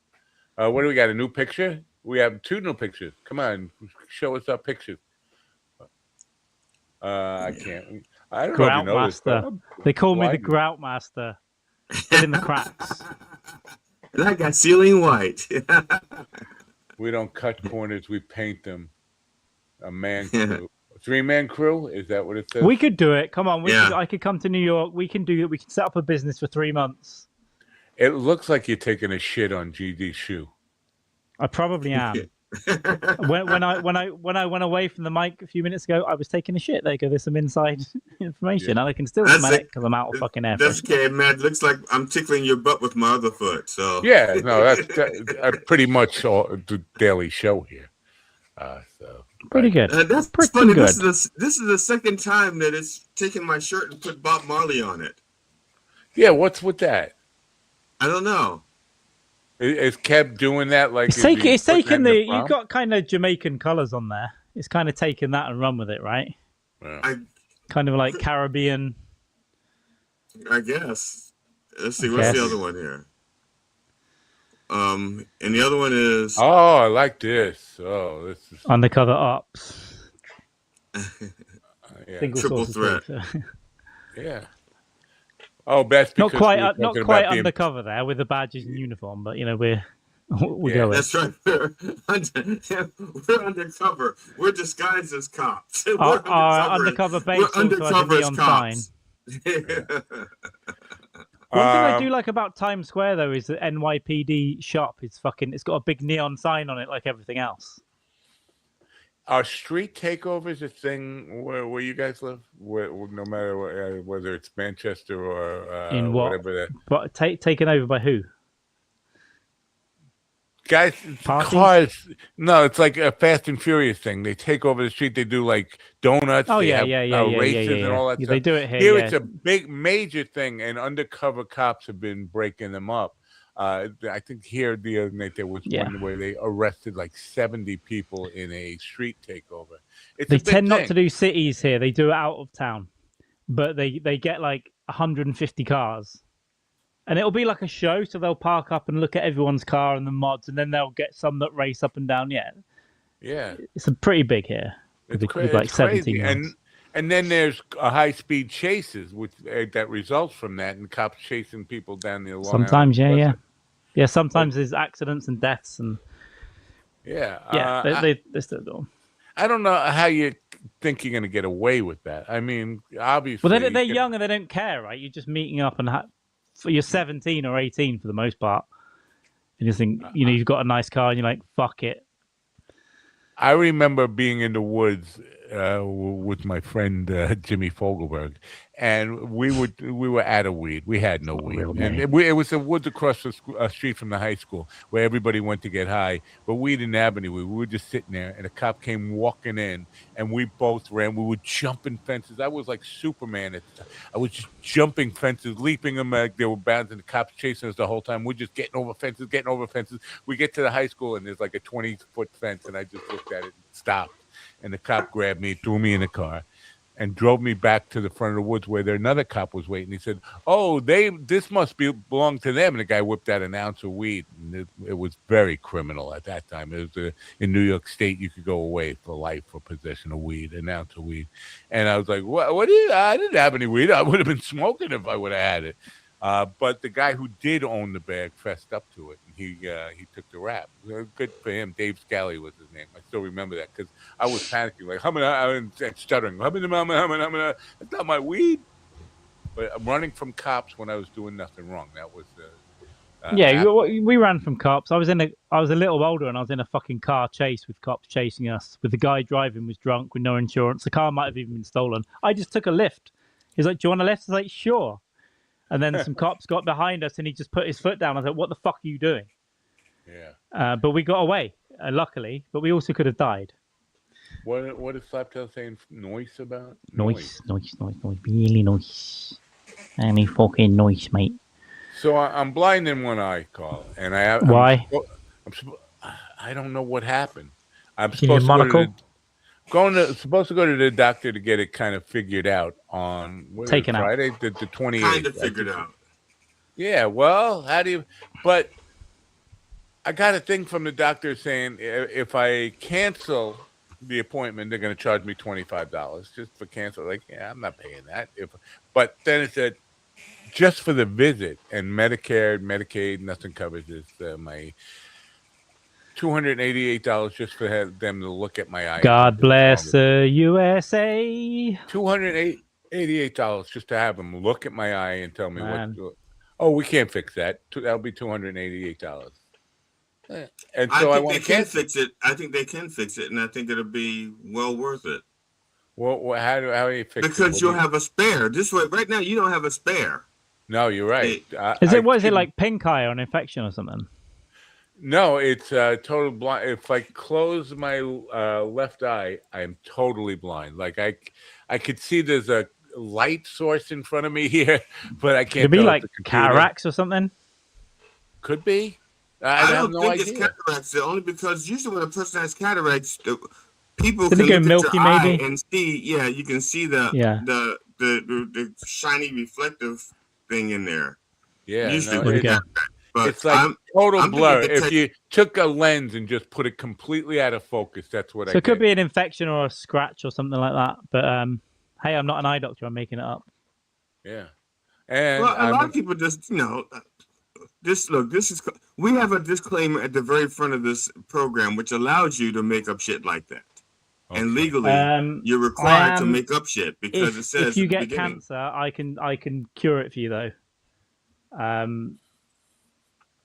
What do we got? A new picture? We have 2 new pictures. Come on, show us our pictures. I can't. I don't know if you noticed. Master. They call me the Grout Master. Fill in the cracks. And I got ceiling white. We don't cut corners. We paint them. A man crew. 3-man crew? Is that what it says? We could do it. Come on. I could come to New York. We can do it. We can set up a business for 3 months. It looks like you're taking a shit on GD's shoe. I probably am. when I went away from the mic a few minutes ago, I was taking a shit. There you go. There's some inside information, and I can still smell it because I'm out of fucking air. That's okay, man. It looks like I'm tickling your butt with my other foot. So yeah, no, that's pretty much the daily show here. So pretty good. That's pretty funny. Good. This is the second time that it's taken my shirt and put Bob Marley on it. Yeah, what's with that? I don't know. Is Kev doing that? Like it's taken you've got kind of Jamaican colors on there. It's kind of taken that and run with it, right? Yeah. Kind of like Caribbean. I guess. Let's see. What's the other one here? And the other one is. Oh, I like this. Oh, this is Undercover Ops. Yeah. Triple threat. Yeah. Oh, best not quite undercover there with the badges and uniform, but we're going. That's right. We're undercover. We're disguised as cops. Our undercover base also has a neon sign. One thing I do like about Times Square though is the NYPD shop. It's got a big neon sign on it like everything else. Are street takeovers a thing where you guys live? No matter whether it's Manchester or in what? Whatever. But taken over by who? Guys, Parties? cars. No, it's like a Fast and Furious thing. They take over the street. They do like donuts. Oh, they yeah, have, races and all that stuff. They do it here. Here it's a big, major thing, and undercover cops have been breaking them up. I think here the other night there was one where they arrested like 70 people in a street takeover. They tend not to do cities here. They do it out of town, but they get like 150 cars, and it'll be like a show. So they'll park up and look at everyone's car and the mods, and then they'll get some that race up and down. Yeah, it's pretty big here. With like 17. And then there's high-speed chases, which that results from that, and cops chasing people down the Long Sometimes, yeah. Sometimes there's accidents and deaths, and they still do. I don't know how you think you're going to get away with that. I mean, obviously, Well, they're young and they don't care, right? You're just meeting up and you're 17 or 18 for the most part, and you think you've got a nice car and you're like, fuck it. I remember being in the woods with my friend Jimmy Fogelberg, and we were out of weed. We had no weed, and it was the woods across the street from the high school where everybody went to get high. But we didn't have any weed. We were just sitting there, and a cop came walking in, and we both ran. We were jumping fences. I was like Superman at the time. I was just jumping fences, leaping them like they were bounds, and the cops chasing us the whole time. We're just getting over fences. We get to the high school, and there's like a 20-foot fence, and I just looked at it and stopped. And the cop grabbed me, threw me in the car, and drove me back to the front of the woods where another cop was waiting. He said, "Oh, this must belong to them." And the guy whipped out an ounce of weed. And it was very criminal at that time. It was in New York State, you could go away for life for possession of weed, an ounce of weed. And I was like, "What? I didn't have any weed. I would have been smoking if I would have had it." But the guy who did own the bag fessed up to it, and he took the rap. Good for him. Dave Scally was his name. I still remember that because I was panicking, like stuttering. That's not my weed. But I'm running from cops when I was doing nothing wrong. That was we ran from cops. I was a little older, and I was in a fucking car chase with cops chasing us. With the guy driving was drunk with no insurance. The car might have even been stolen. I just took a lift. He's like, "Do you want a lift?" I was like, "Sure." And then some cops got behind us, and he just put his foot down. I was like, "What the fuck are you doing?" Yeah. But we got away, luckily. But we also could have died. What is Slaptail saying noise about? Noise. Really noise. Any fucking noise, mate. So I'm blind in one eye, Carl. And Why? I don't know what happened. I'm supposed to go to the doctor to get it kind of figured out on Friday, the 28th. Kind of figured out. Yeah, well, how do you? But I got a thing from the doctor saying if I cancel the appointment, they're going to charge me $25 just for cancel. Like, yeah, I'm not paying that. But then it said just for the visit, and Medicare, Medicaid, nothing covers this. My $288 just for them to look at my eye. God bless the USA. $288 just to have them look at my eye and tell me what. Oh, we can't fix that. That'll be $288. And so I want to fix it. I think they can fix it, and I think it'll be well worth it. Well, how do you fix it? Because you'll have a spare. This way, right now, you don't have a spare. No, you're right. Is it like pink eye or an infection or something? No, it's total blind. If I close my left eye, I'm totally blind. Like I could see there's a light source in front of me here, but I can't. Could be like cataracts or something. Could be. I don't think it's cataracts. Only because usually when a person has cataracts, people can look at your eye and see. Yeah, you can see the shiny reflective thing in there. Yeah, usually but it's like total blur. If you took a lens and just put it completely out of focus, that's what I. So it could be an infection or a scratch or something like that. But hey, I'm not an eye doctor. I'm making it up. Yeah, and a lot of people just we have a disclaimer at the very front of this program, which allows you to make up shit like that. Okay. And legally, you're required to make up shit because it says if you get cancer, I can cure it for you though.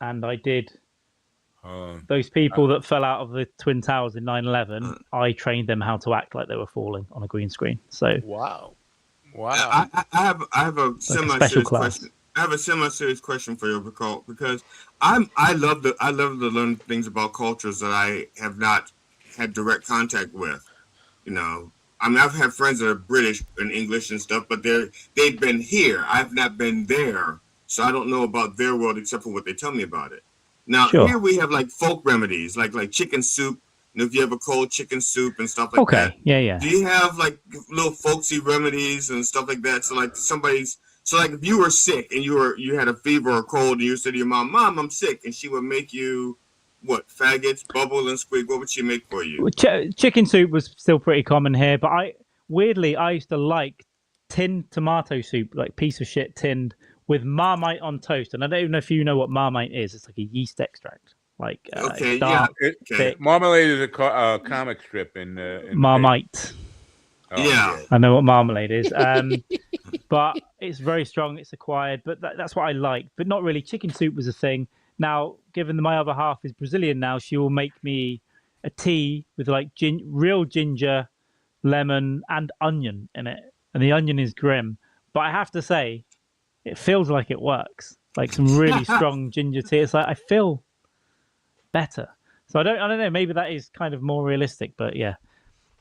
And I did. Those people that fell out of the Twin Towers in 9/11, I trained them how to act like they were falling on a green screen. So wow. I have a semi-serious question. I have a semi-serious question for you, because I love to learn things about cultures that I have not had direct contact with. I've had friends that are British and English and stuff, but they've been here. I've not been there, so I don't know about their world except for what they tell me about it. Now here we have like folk remedies, like chicken soup. If you have a cold, chicken soup and stuff like that. Yeah. Do you have like little folksy remedies and stuff like that? So like if you were sick and you had a fever or a cold and you said to your mom, I'm sick, and she would make you what? Faggots, bubble and squeak. What would she make for you? Chicken soup was still pretty common here, but I used to like tinned tomato soup, like piece of shit tinned with Marmite on toast. And I don't even know if you know what Marmite is. It's like a yeast extract. Like Okay, it's dark, okay. thick. Marmalade is a comic strip in Marmite. Oh, Yeah. I know what Marmalade is. But it's very strong. It's acquired, but that's what I like. But not really. Chicken soup was a thing. Now, given that my other half is Brazilian now, she will make me a tea with like real ginger, lemon, and onion in it. And the onion is grim. But I have to say, it feels like it works. Like some really strong ginger tea. It's like I feel better. So I don't know. Maybe that is kind of more realistic. But yeah,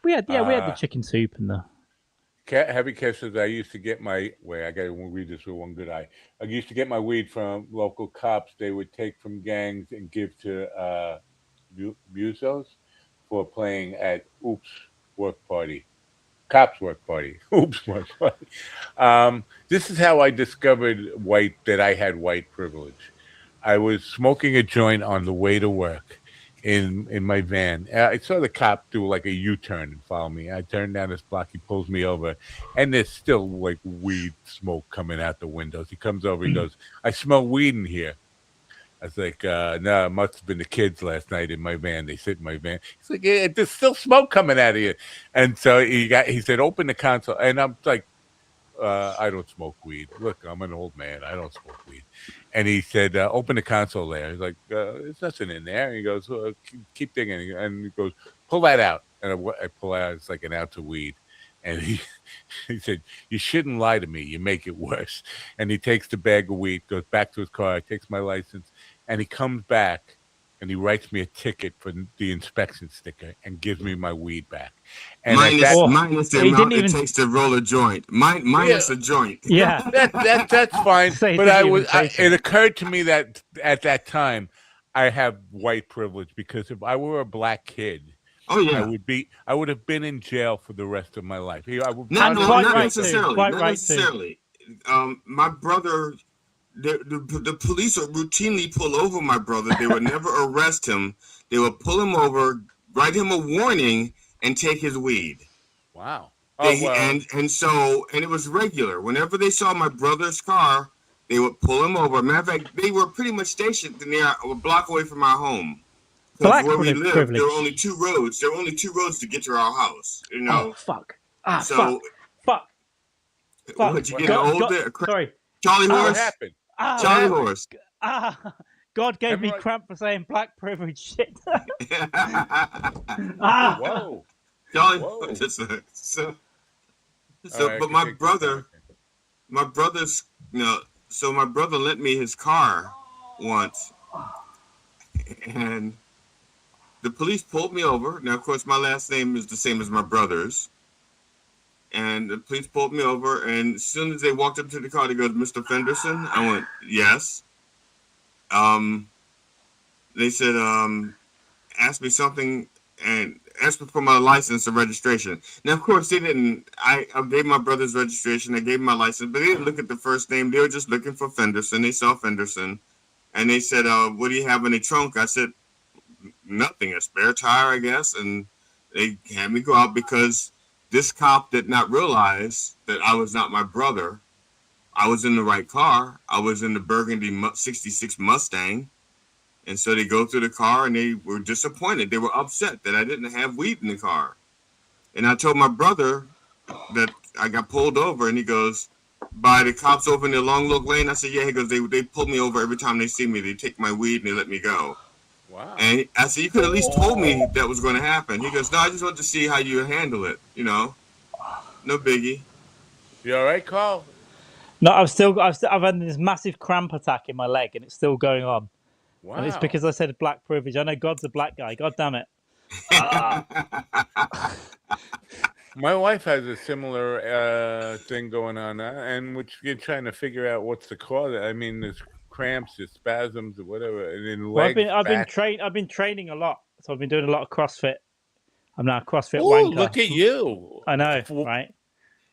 we had the chicken soup and the. Heavy Kissers. I used to get my I got to read this with one good eye. I used to get my weed from local cops. They would take from gangs and give to musos for playing at Oops work party, cops work party, Oops work party. This is how I discovered that I had white privilege. I was smoking a joint on the way to work in my van. I saw the cop do like a U-turn and follow me. I turned down this block. He pulls me over, and there's still like weed smoke coming out the windows. He comes over. He goes, "I smell weed in here." I was like, "No, it must have been the kids last night in my van. They sit in my van." He's like, "Yeah, there's still smoke coming out of here." And so he said, "Open the console," and I'm like, I don't smoke weed. Look, I'm an old man. I don't smoke weed. And he said, open the console there. He's like, there's nothing in there. And he goes, keep digging. And he goes, pull that out. And I pull out, it's like an ounce of weed. And he said, you shouldn't lie to me. You make it worse. And he takes the bag of weed, goes back to his car, takes my license, and he comes back and he writes me a ticket for the inspection sticker and gives me my weed back. And minus the amount it takes to roll a joint. Minus a joint. Yeah, that's fine. But it occurred to me that at that time I have white privilege, because if I were a black kid, I would have been in jail for the rest of my life. Not necessarily. My brother. The police would routinely pull over my brother. They would never arrest him. They would pull him over, write him a warning, and take his weed. Wow. And it was regular. Whenever they saw my brother's car, they would pull him over. Matter of fact, they were pretty much stationed near a block away from our home. Where we lived, there were only two roads. There were only two roads to get to our house. You know. Oh fuck. Fuck. What, you getting old there? Sorry. Charlie Horse. What happened? Charlie Horse. God gave me cramp for saying black privilege shit. Whoa. Charlie. Whoa. But my brother lent me his car once, and the police pulled me over. Now, of course, my last name is the same as my brother's. And the police pulled me over, and as soon as they walked up to the car, they goes, "Mr. Fenderson?" I went, "Yes." They said, ask me something, and asked me for my license and registration. Now, of course, they didn't. I gave my brother's registration. I gave him my license, but they didn't look at the first name. They were just looking for Fenderson. They saw Fenderson, and they said, "What do you have in the trunk?" I said, "Nothing. A spare tire, I guess." And they had me go out because this cop did not realize that I was not my brother. I was in the right car. I was in the burgundy 66 Mustang. And so they go through the car, and they were disappointed. They were upset that I didn't have weed in the car. And I told my brother that I got pulled over, and he goes, "By the cops over in the Long Look Lane?" I said, "Yeah." He goes, they pull me over every time they see me. They take my weed, and they let me go. Wow. And I said, "You could at least told me that was going to happen." He goes, "No, I just wanted to see how you handle it. You know, no biggie." You all right, Carl? No, I've had this massive cramp attack in my leg, and it's still going on. Wow. And it's because I said black privilege. I know God's a black guy. God damn it. My wife has a similar thing going on, and which you're trying to figure out what's the cause. I mean, there's cramps, there's spasms, or whatever. And in legs, I've been training a lot, so I've been doing a lot of CrossFit. I'm now a CrossFit Ooh, wanker. Look at you! I know, right?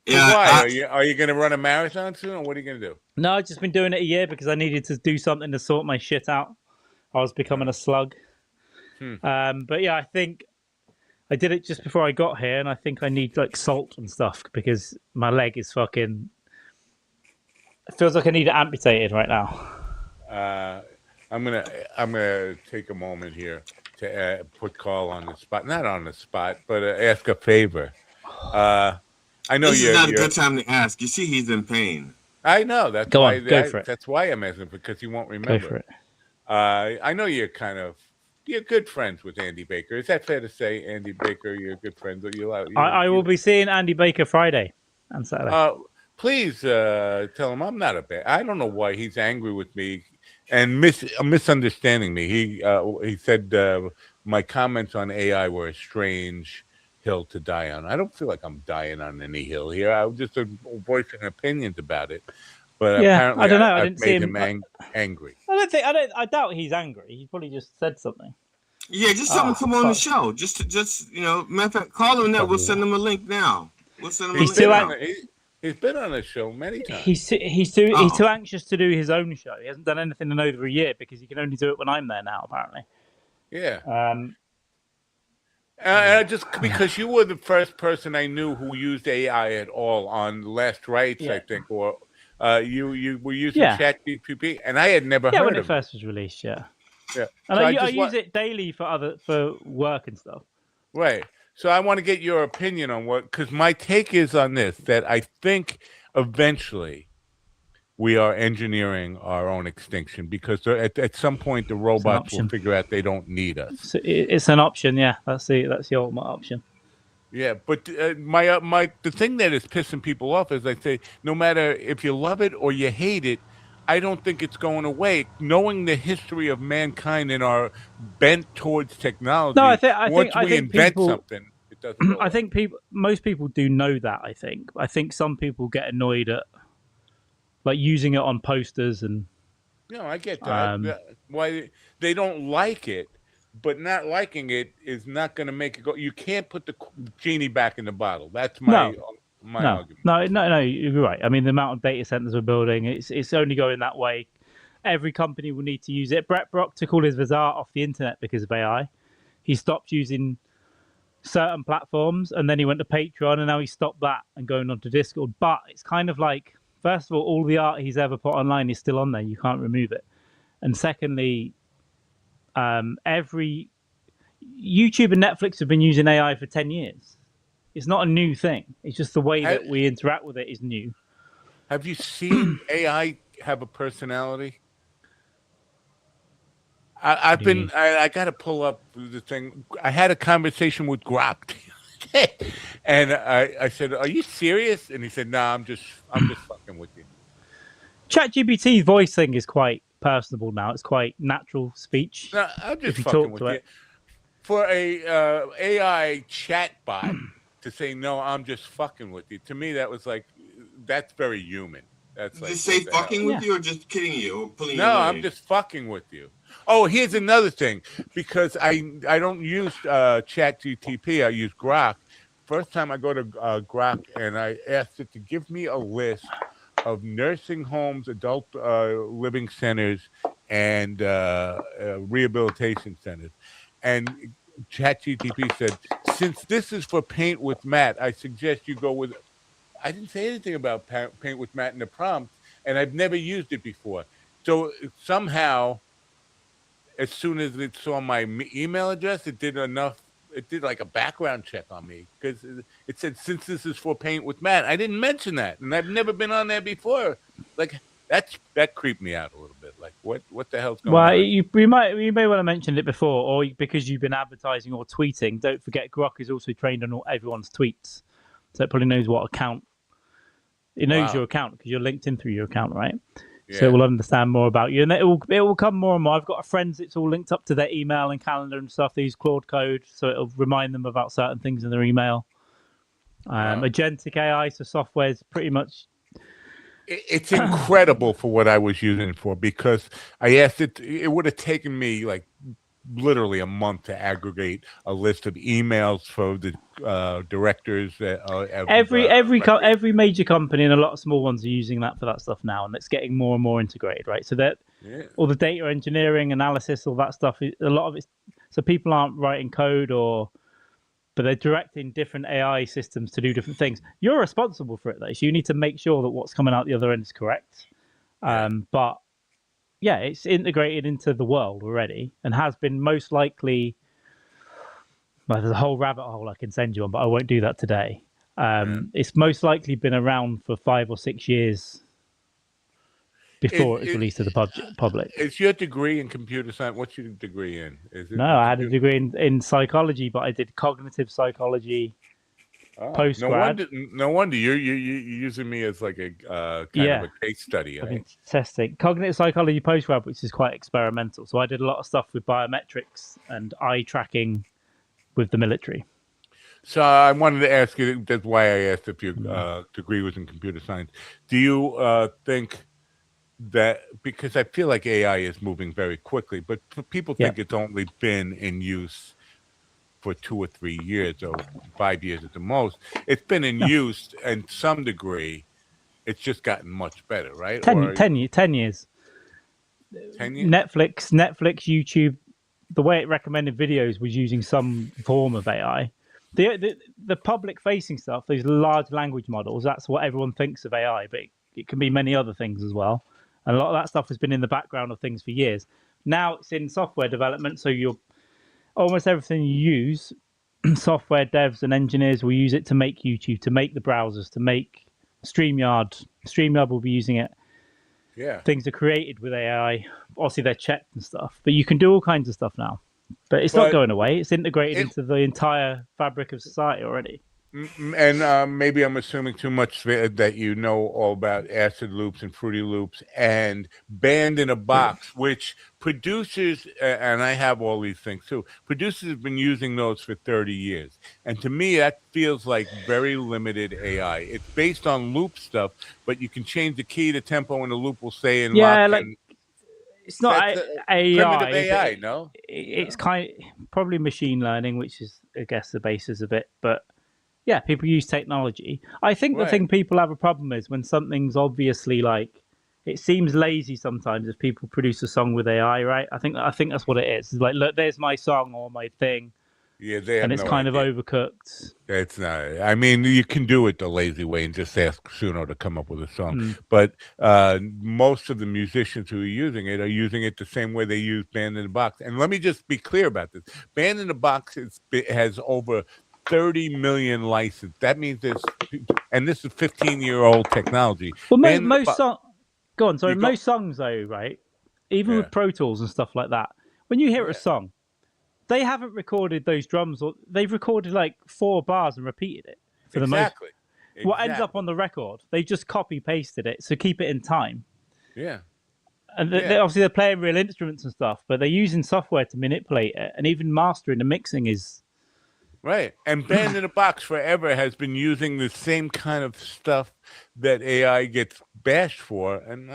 Yeah. Why? Are you going to run a marathon soon, or what are you going to do? No, I've just been doing it a year because I needed to do something to sort my shit out. I was becoming a slug. But yeah, I think I did it just before I got here, and I think I need like salt and stuff because my leg is fucking. It feels like I need it amputated right now. I'm gonna take a moment here to put Carl on the spot. Not on the spot, but ask a favor. I know This is not a you're. good time to ask. You see, he's in pain. I know that's Go why. on, go for it. That's why I'm asking, because he won't Go remember. for it. I know you're good friends with Andy Baker. Is that fair to say, Andy Baker? You're good friends. I will be seeing Andy Baker Friday and Saturday. Please tell him I'm not a bad. I don't know why he's angry with me and misunderstanding me. He said my comments on AI were a strange hill to die on. I don't feel like I'm dying on any hill here. I was just voicing opinions about it. But apparently, I don't know. I I've didn't see made him angry. I doubt he's angry. He probably just said something. Yeah, just tell him to come on the show. Just matter of fact, call him now. We'll send him a link now. We'll send him a link now. He's been on the show many times. He's too anxious to do his own show. He hasn't done anything in over a year because he can only do it when I'm there now, apparently. Yeah. Just because you were the first person I knew who used AI at all on Last Rights, I think, or you were using ChatGPT, and I had never heard when of it first was released. Yeah. And so I use it daily for work and stuff. Right. So I want to get your opinion on because my take is on this, that I think eventually we are engineering our own extinction because at some point the robots will figure out they don't need us. So it's an option, yeah. That's the ultimate option. Yeah, but the thing that is pissing people off is I say, no matter if you love it or you hate it, I don't think it's going away. Knowing the history of mankind and our bent towards technology, I think invent something, it doesn't go away. I think most people do know that. I think some people get annoyed at like using it on posters and. No, I get that. Why they don't like it, but not liking it is not going to make it go. You can't put the genie back in the bottle. That's my argument. No, you're right. I mean, the amount of data centers we're building, it's only going that way. Every company will need to use it. Brett Brock took all his Vazar off the internet because of AI. He stopped using certain platforms, and then he went to Patreon, and now he stopped that and going on to Discord. But it's kind of like, first of all the art he's ever put online is still on there. You can't remove it. And secondly, every YouTube and Netflix have been using AI for 10 years. It's not a new thing. It's just the way that we interact with it is new. Have you seen AI have a personality? I got to pull up the thing. I had a conversation with Grok, and I said, "Are you serious?" And he said, "No, I'm just fucking with you." ChatGPT's voice thing is quite personable now. It's quite natural speech. No, I'm just fucking with you. For a AI chatbot to say, "No, I'm just fucking with you," to me that was like, that's very human. That's like, just say fucking with you or just kidding you or pulling you away? I'm just fucking with you. Oh, here's another thing, because I don't use ChatGPT. I use Grok. First time I go to Grok and I asked it to give me a list of nursing homes, adult living centers, and rehabilitation centers. And ChatGPT said, since this is for Paint with Matt, I suggest you go with... I didn't say anything about Paint with Matt in the prompt, and I've never used it before. So somehow, as soon as it saw my email address, it did enough. It did like a background check on me, because it said, since this is for Paint with Matt. I didn't mention that, and I've never been on there before. Like, that creeped me out a little bit. Like, what the hell's going on? Well, you may well have mentioned it before, or because you've been advertising or tweeting. Don't forget, Grok is also trained on everyone's tweets, so it probably knows what account. It knows your account because you're linked in through your account, right? Yeah. So it will understand more about you, and it will come more and more. I've got friends; it's all linked up to their email and calendar and stuff. They use Claude Code, so it'll remind them about certain things in their email. Agentic AI, so software is pretty much. It's incredible for what I was using it for, because I asked it. It would have taken me like literally a month to aggregate a list of emails for the directors. Every major company and a lot of small ones are using that for that stuff now, and it's getting more and more integrated, right? So that all the data engineering, analysis, all that stuff, a lot of it. So people aren't writing code, but they're directing different AI systems to do different things. You're responsible for it, though, so you need to make sure that what's coming out the other end is correct. But yeah, it's integrated into the world already and has been most likely. Well, there's a whole rabbit hole I can send you on, but I won't do that today. It's most likely been around for 5 or 6 years before it was released to the public. Is your degree in computer science? What's your degree in? Is it No, I had a degree in psychology, but I did cognitive psychology post-grad. No wonder you're using me as like a kind of a case study. I've been testing cognitive psychology post-grad, which is quite experimental. So I did a lot of stuff with biometrics and eye tracking with the military. So I wanted to ask you, that's why I asked if your degree was in computer science. Do you think that, because I feel like AI is moving very quickly, but people think it's only been in use for 2 or 3 years or 5 years at the most. It's been in use in some degree. It's just gotten much better, right? 10 years. 10 years? 10 years. Netflix, YouTube, the way it recommended videos was using some form of AI. The public-facing stuff, those large language models, that's what everyone thinks of AI, but it can be many other things as well. And a lot of that stuff has been in the background of things for years. Now it's in software development, so almost everything you use, software devs and engineers will use it to make YouTube, to make the browsers, to make StreamYard. StreamYard will be using it. Yeah. Things are created with AI. Obviously, they're checked and stuff, but you can do all kinds of stuff now. But it's not going away. It's integrated into the entire fabric of society already. And maybe I'm assuming too much that you know all about acid loops and Fruity Loops and Band in a Box, which producers, and I have all these things too, producers have been using those for 30 years. And to me, that feels like very limited AI. It's based on loop stuff, but you can change the key, the tempo, and the loop will stay in lock. Like, it's not AI. Primitive AI, no? It's kind of probably machine learning, which is, I guess, the basis of it. But yeah, people use technology. I think the thing people have a problem is when something's obviously like, it seems lazy sometimes if people produce a song with AI, right? I think that's what it is. It's like, look, there's my song or my thing. Yeah, they have and it's kind of overcooked. It's not. I mean, you can do it the lazy way and just ask Suno to come up with a song. But most of the musicians who are using it the same way they use Band in the Box. And let me just be clear about this. Band in the Box has over 30 million licenses. That means and this is 15-year-old technology. Well, most songs. Go on. Sorry, most songs though, right? Even with Pro Tools and stuff like that, when you hear a song, they haven't recorded those drums, or they've recorded like 4 bars and repeated it for the most. What ends up on the record, they just copy pasted it, so keep it in time. Yeah. And obviously they're playing real instruments and stuff, but they're using software to manipulate it, and even mastering and mixing is. Right. And Band in a Box forever has been using the same kind of stuff that AI gets bashed for. And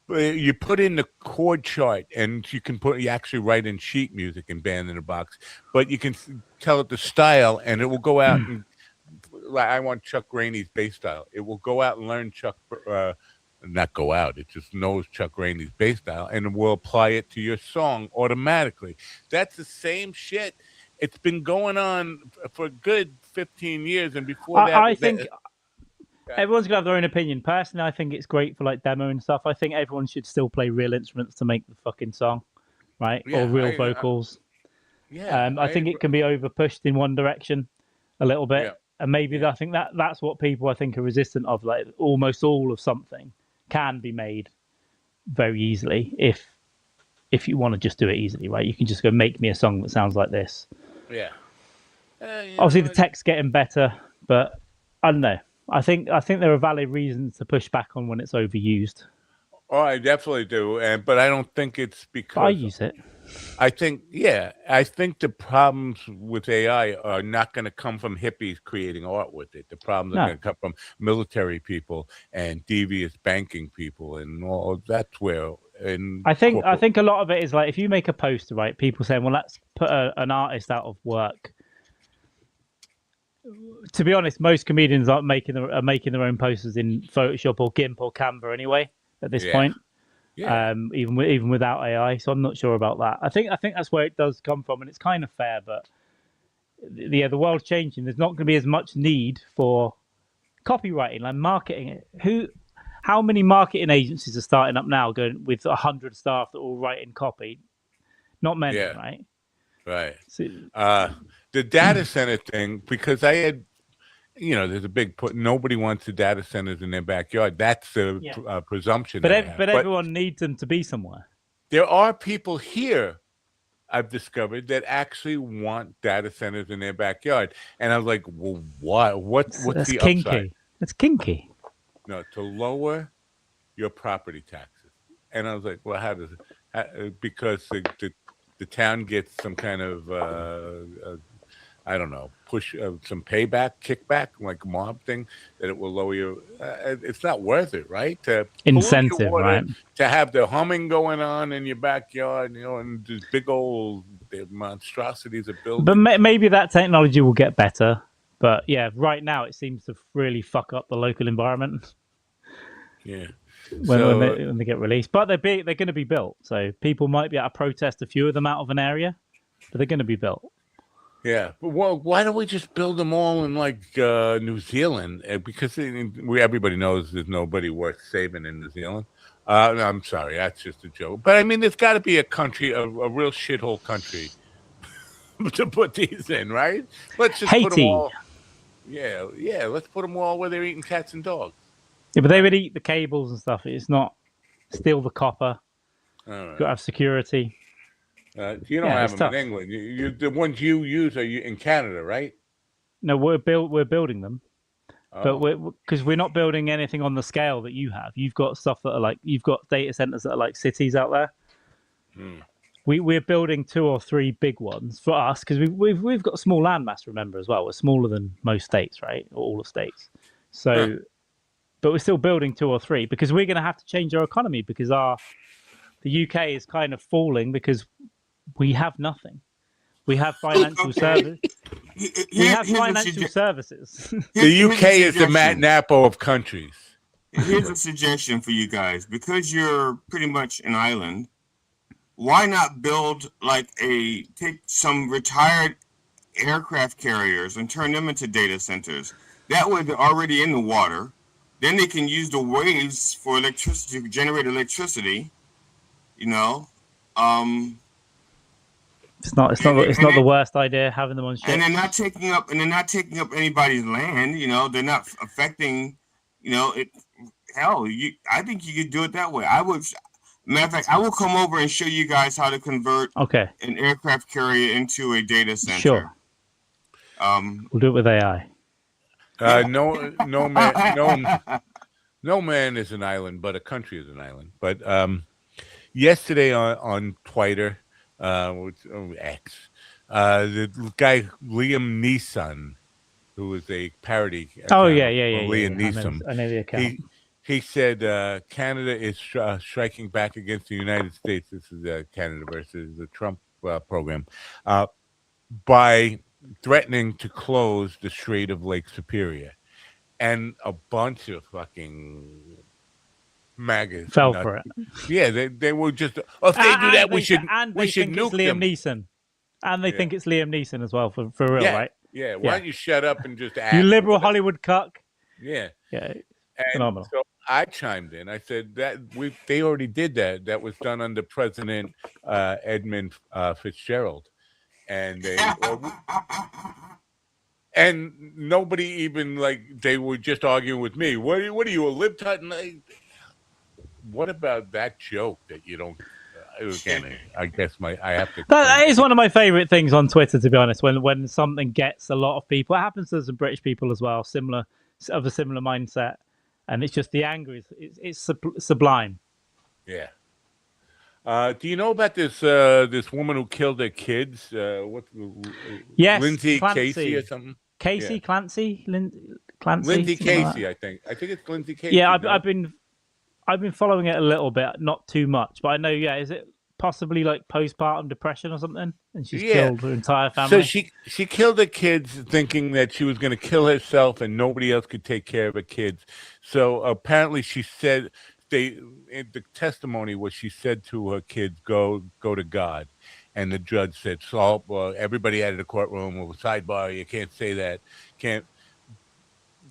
you put in the chord chart, and you actually write in sheet music in Band in a Box, but you can tell it the style, and it will go out and I want Chuck Rainey's bass style. It will go out and learn not go out. It just knows Chuck Rainey's bass style, and it will apply it to your song automatically. That's the same shit. It's been going on for a good 15 years, and before that, I think everyone's gonna have their own opinion. Personally, I think it's great for like demo and stuff. I think everyone should still play real instruments to make the fucking song, right? Yeah, or real vocals. I think it can be over pushed in one direction a little bit, and maybe I think that's what people I think are resistant of. Like almost all of something can be made very easily if you want to just do it easily, right? You can just go make me a song that sounds like this. Yeah. Obviously, the tech's getting better, but I don't know. I think there are valid reasons to push back on when it's overused. Oh, I definitely do, but I don't think it's because I use it. I think the problems with AI are not going to come from hippies creating art with it. The problems are going to come from military people and devious banking people, and all that's where. I think a lot of it is like if you make a poster, right? People saying, "Well, let's put an artist out of work." To be honest, most comedians are making their own posters in Photoshop or GIMP or Canva anyway. At this point, even without AI, so I'm not sure about that. I think that's where it does come from, and it's kind of fair. But the world's changing. There's not going to be as much need for copywriting, like marketing it. How many marketing agencies are starting up now going with 100 staff that all write in copy? Not many, Yeah. right? Right. So, The data center thing, because I had, there's a big put. Nobody wants the data centers in their backyard. That's the presumption that I have. But everyone needs them to be somewhere. There are people here, I've discovered, that actually want data centers in their backyard, and I was like, well, why? What's the kinky. upside? That's kinky. No, to lower your property taxes. And I was like, well, how does it? Because the town gets some kind of I don't know, push some payback, kickback, like a mob thing, that it will lower your. It's not worth it, right? To incentive, right? To have the humming going on in your backyard, and these big old monstrosities of buildings. But maybe that technology will get better. But yeah, right now it seems to really fuck up the local environment. Yeah. When they get released, but they're going to be built, so people might be able to protest a few of them out of an area, but they're going to be built. Yeah, but why don't we just build them all in like New Zealand? Because everybody knows there's nobody worth saving in New Zealand. No, I'm sorry, that's just a joke. But I mean, there's got to be a country, a real shithole country, to put these in, right? Let's just Haiti. Put them all. Yeah. Let's put them all where they're eating cats and dogs. Yeah, but they would eat the cables and stuff. It's not steal the copper. Got to have security. You don't have them in England. You the ones you use are in Canada, right? No, we're building them, but because we're not building anything on the scale that you have. You've got stuff that are you've got data centers that are like cities out there. We're building 2 or 3 big ones for us because we've got a small landmass. Remember as well, we're smaller than most states, right? Or all the states. So, but we're still building 2 or 3 because we're going to have to change our economy because the UK is kind of falling because we have nothing. We have financial services. We have financial services. The UK is the Matt Napo of countries. Here's a suggestion for you guys. Because you're pretty much an island, why not build take some retired aircraft carriers and turn them into data centers? That way they're already in the water. Then they can use the waves for electricity, to generate electricity. It's not the worst idea having them on ships. And they're not taking up anybody's land. They're not affecting. I think you could do it that way. I would. Matter of fact, I will come over and show you guys how to convert an aircraft carrier into a data center. Sure. We'll do it with AI. No man is an island, but a country is an island. But yesterday on Twitter, X, the guy Liam Neeson, who is a parody. Liam Neeson. I know the account. He said Canada is striking back against the United States. This is Canada versus the Trump program by threatening to close the Strait of Lake Superior, and a bunch of fucking maggots fell for it. Yeah, they were just. If they do that, we should nuke them. Neeson, and they think it's Liam Neeson as well for real, right? Yeah. Why don't you shut up and just act? You liberal Hollywood cuck. Yeah. And phenomenal. So I chimed in. I said that they already did that. That was done under President Edmund Fitzgerald, and and nobody even they were just arguing with me. What are you, a libtard? What about that joke that you don't? Again, I guess I have to. That is one of my favorite things on Twitter, to be honest. When something gets a lot of people, it happens to some British people as well, of a similar mindset. And it's just the anger it's sublime. Yeah. Do you know about this woman who killed her kids? Yes, Lindsay Clancy. Casey or something. Clancy. Clancy. Lindsay Casey, I think. I think it's Lindsay Casey. Yeah, I've been following it a little bit, not too much, but I know. Yeah, is it possibly postpartum depression or something? And she's killed her entire family. So she killed her kids thinking that she was going to kill herself and nobody else could take care of her kids. So apparently she said in the testimony was she said to her kids, go to God. And the judge said, so everybody out of the courtroom will sidebar, you can't say that. Can't.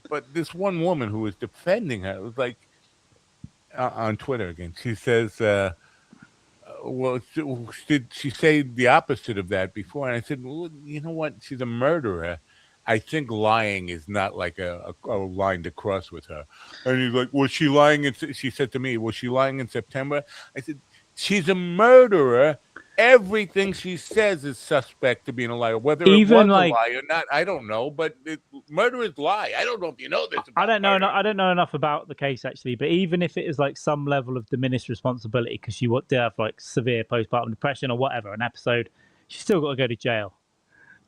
But this one woman who was defending her was like, on Twitter again. She says, well, did she say the opposite of that before? And I said, well, you know what? She's a murderer. I think lying is not like a line to cross with her. And he's like, was she lying? She said to me, was she lying in September? I said, she's a murderer. Everything she says is suspect to being a liar. Whether Even it was like, a lie or not, I don't know. But murderers lie. I don't know if you know this. I don't know. I don't know enough about the case actually. But even if it is like some level of diminished responsibility because she did have like severe postpartum depression or whatever, an episode, she's still got to go to jail,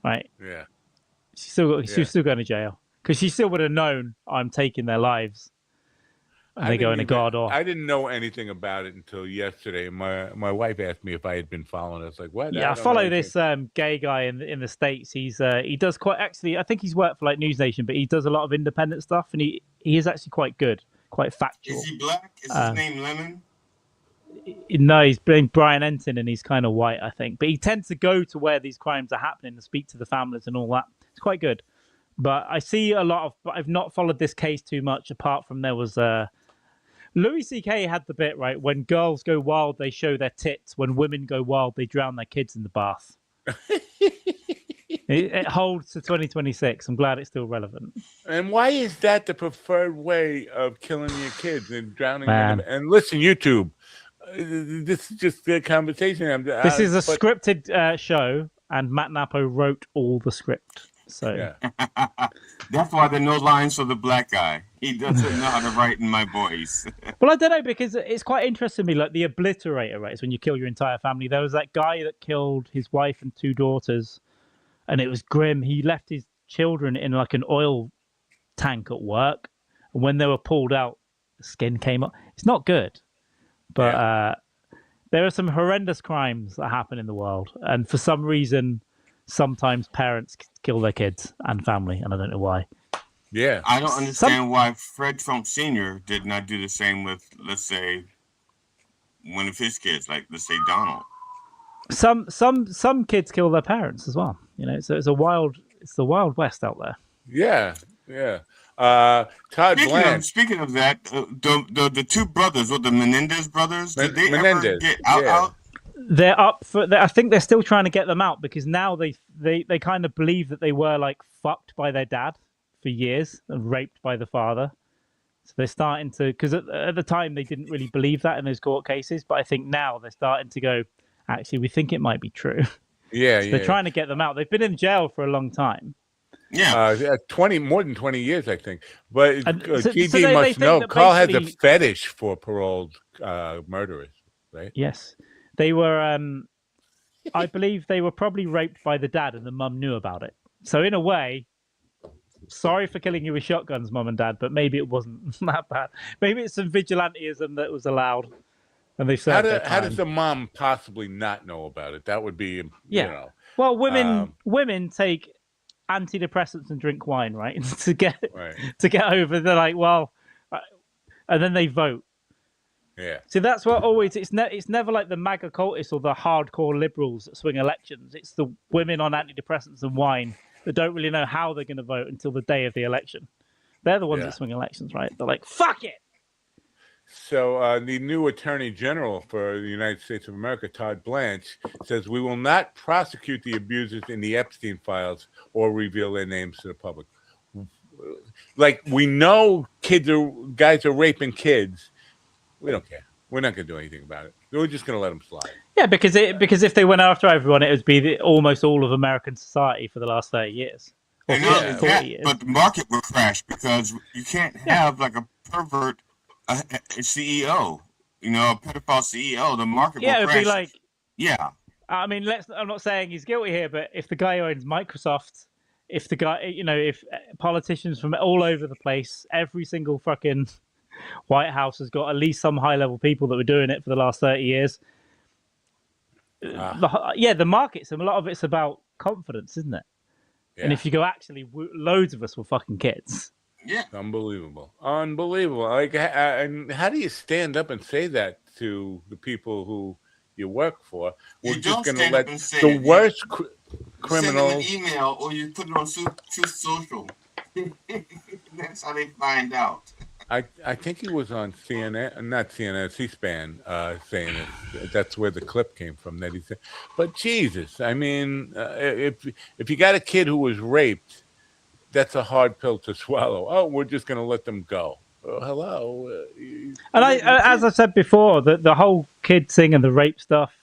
right? Yeah. She's still going to jail because she still would have known I'm taking their lives. And they go in a guard off. I didn't know anything about it until yesterday. My wife asked me if I had been following it. I was like, what? Yeah, I follow this gay guy in the States. He does quite, actually, I think he's worked for like News Nation, but he does a lot of independent stuff, and he is actually quite good, quite factual. Is he black? Is his name Lemon? No, he's named Brian Enton, and he's kind of white, I think. But he tends to go to where these crimes are happening and speak to the families and all that. It's quite good. But I see a lot of, but I've not followed this case too much, apart from there was Louis C.K. had the bit, right? When girls go wild, they show their tits. When women go wild, they drown their kids in the bath. It holds to 2026. I'm glad it's still relevant. And why is that the preferred way of killing your kids and drowning them? And listen, YouTube, this is just a conversation. This is a scripted show, and Matt Napo wrote all the script. So yeah. That's why there are no lines for the black guy. He doesn't know how to write in my voice. Well, I don't know, because it's quite interesting to me, like the obliterator, right? It's when you kill your entire family. There was that guy that killed his wife and 2 daughters, and it was grim. He left his children in like an oil tank at work, and when they were pulled out, the skin came up. It's not good, but there are some horrendous crimes that happen in the world, and for some reason, sometimes parents kill their kids and family, and I don't know why. Yeah, I don't understand why Fred Trump Sr. did not do the same with, let's say, one of his kids, like let's say Donald. Some kids kill their parents as well. You know, so it's the Wild West out there. Yeah, yeah. Todd Blanche. Speaking of that, the 2 brothers, or the Menendez brothers, did they ever get out? They're up for. I think they're still trying to get them out, because now they kind of believe that they were like fucked by their dad for years and raped by the father. So they're starting to, because at the time they didn't really believe that in those court cases, but I think now they're starting to go, actually, we think it might be true. Yeah, so they're trying to get them out. They've been in jail for a long time. Yeah, more than 20 years, I think. But GD they must know. Carl has a basically fetish for paroled murderers, right? Yes, they were. I believe they were probably raped by the dad, and the mum knew about it. So in a way, sorry for killing you with shotguns, mum and dad, but maybe it wasn't that bad. Maybe it's some vigilantism that was allowed, and they served How does the mom possibly not know about it? That would be, you know. Well, women take antidepressants and drink wine, right? to get over. They're like, well, and then they vote. Yeah. So that's what always it's never like the MAGA cultists or the hardcore liberals that swing elections. It's the women on antidepressants and wine that don't really know how they're going to vote until the day of the election. They're the ones that swing elections, right? They're like, fuck it. So the new Attorney General for the United States of America, Todd Blanche, says we will not prosecute the abusers in the Epstein files or reveal their names to the public. Like, we know guys are raping kids. We don't care. We're not going to do anything about it. We're just going to let them slide. Yeah, because if they went after everyone, it would be almost all of American society for the last 30 years. Or 40 years. But the market would crash, because you can't have like a pervert CEO, a pedophile CEO. The market will crash. Yeah, it would be like... Yeah. I mean, I'm not saying he's guilty here, but if the guy owns Microsoft, if the guy, if politicians from all over the place, every single fucking White House has got at least some high-level people that were doing it for the last 30 years. The markets, and a lot of it's about confidence, isn't it? Yeah. And if you go, actually, loads of us were fucking kids. Yeah, unbelievable. Like, and how do you stand up and say that to the people who you work for? We're just going to let the worst criminals. Send them an email, or you put it on Truth Social. That's how they find out. I think he was on CNN, not CNN, C-SPAN, saying that's where the clip came from. That he said, but Jesus, I mean, if you got a kid who was raped, that's a hard pill to swallow. Oh, we're just going to let them go. Hello. And as I said before, the whole kid thing and the rape stuff,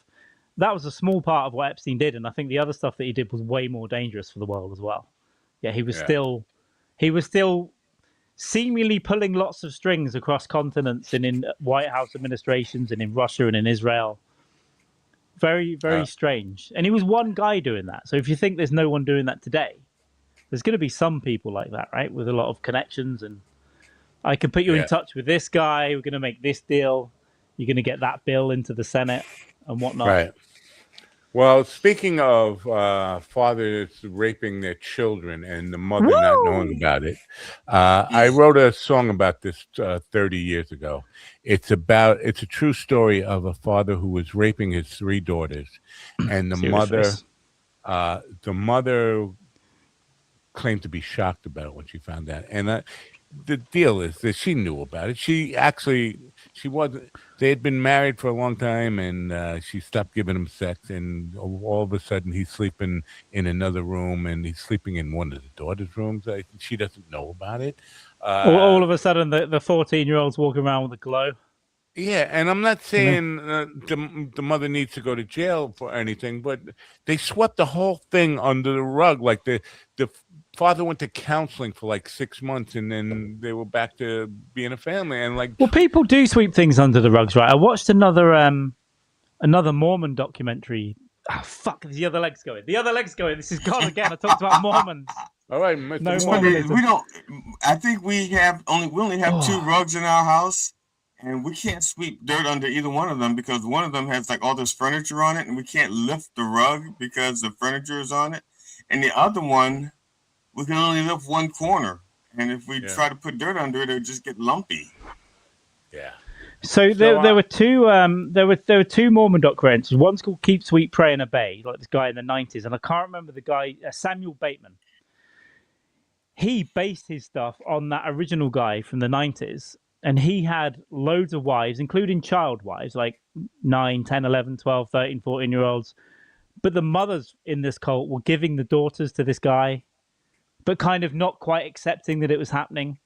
that was a small part of what Epstein did, and I think the other stuff that he did was way more dangerous for the world as well. Yeah, he was still seemingly pulling lots of strings across continents and in White House administrations and in Russia and in Israel. Very, very strange. And he was one guy doing that. So if you think there's no one doing that today, there's going to be some people like that, right? With a lot of connections. And I can put you in touch with this guy. We're going to make this deal. You're going to get that bill into the Senate and whatnot. Right. Well, speaking of fathers raping their children and the mother not knowing about it, I wrote a song about this 30 years ago. It's a true story of a father who was raping his 3 daughters, and the mother claimed to be shocked about it when she found out. And the deal is that she knew about it. She wasn't. They had been married for a long time, and she stopped giving him sex. And all of a sudden, he's sleeping in another room, and he's sleeping in one of the daughter's rooms. She doesn't know about it. All of a sudden, the 14-year-old's walking around with a glow. Yeah, and I'm not saying the mother needs to go to jail for anything, but they swept the whole thing under the rug. Like the father went to counseling for like 6 months, and then they were back to being a family. And well, people do sweep things under the rugs, right? I watched another Mormon documentary. Oh, fuck! The other leg's going. The other leg's going. This is gone again. I talked about Mormons. All right, no Mormonism. We don't. I think we only have 2 rugs in our house. And we can't sweep dirt under either one of them because one of them has like all this furniture on it, and we can't lift the rug because the furniture is on it. And the other one, we can only lift one corner. And if we try to put dirt under it, it'll just get lumpy. Yeah. So there were 2 there were 2 Mormon documentaries. One's called Keep Sweet, Pray and Obey, like this guy in the 90s, and I can't remember the guy, Samuel Bateman. He based his stuff on that original guy from the 90s. And he had loads of wives, including child wives, like 9, 10, 11, 12, 13, 14-year-olds. But the mothers in this cult were giving the daughters to this guy, but kind of not quite accepting that it was happening.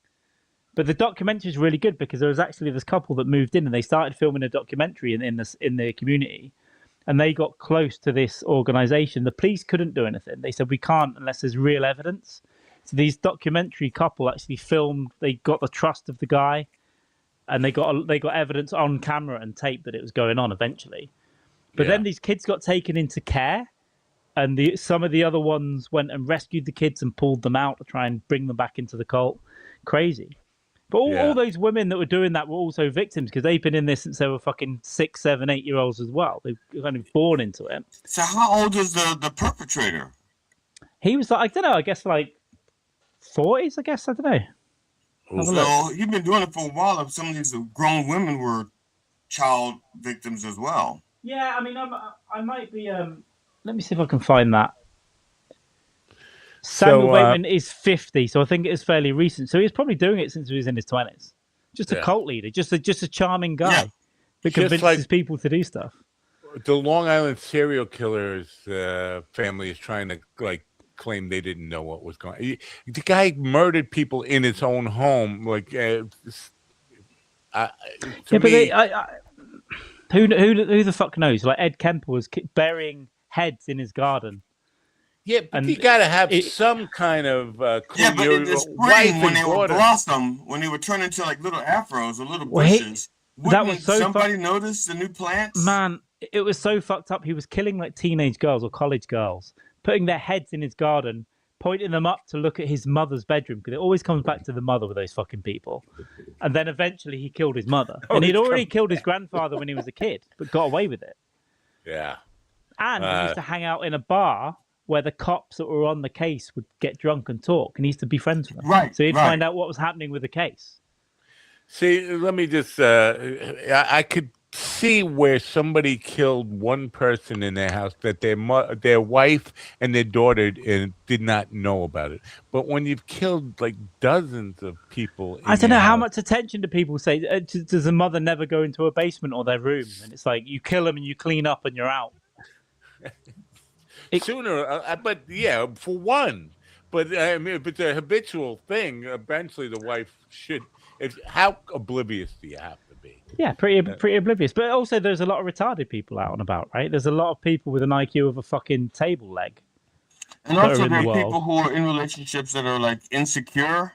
But the documentary is really good because there was actually this couple that moved in and they started filming a documentary in the community. And they got close to this organization. The police couldn't do anything. They said, we can't unless there's real evidence. So these documentary couple actually filmed, they got the trust of the guy. And they got evidence on camera and tape that it was going on eventually. But then these kids got taken into care, and some of the other ones went and rescued the kids and pulled them out to try and bring them back into the cult. Crazy. But all those women that were doing that were also victims because they've been in this since they were fucking 6, 7, 8-year-olds as well. They were kind of born into it. So how old is the perpetrator? He was like, I don't know, I guess like 40s, I guess, I don't know. So he'd been doing it for a while. Some of these grown women were child victims as well. Yeah, I mean, I might be. Let me see if I can find that. Samuel Bateman is 50, so I think it is fairly recent. So he's probably doing it since he was in his 20s. Just a cult leader, just a charming guy that convinces people to do stuff. The Long Island serial killers family is trying to claim they didn't know what was going on. The guy murdered people in his own home. Who the fuck knows? Like Ed Kemper was burying heads in his garden. Yeah, but you got to have some kind of clue. Yeah, but in the spring when they would blossom, when they would turn into like little afros or little bushes, somebody notice the new plants? Man, it was so fucked up. He was killing like teenage girls or college girls, putting their heads in his garden, pointing them up to look at his mother's bedroom, because it always comes back to the mother with those fucking people. And then eventually he killed his mother. And he'd already killed his grandfather when he was a kid, but got away with it. Yeah. And he used to hang out in a bar where the cops that were on the case would get drunk and talk, and he used to be friends with them. Right. So he'd find out what was happening with the case. See, let me just, I could see where somebody killed one person in their house that their wife and their daughter did not know about it. But when you've killed like dozens of people, I don't know how much attention do people say. Does a mother never go into a basement or their room? And it's like you kill them and you clean up and you're out. Sooner, but yeah, for one. But I mean, if it's a habitual thing, eventually the wife should. How oblivious do you have to be? Yeah, pretty oblivious. But also, there's a lot of retarded people out and about, right? There's a lot of people with an IQ of a fucking table leg. And also, there are people who are in relationships that are like insecure,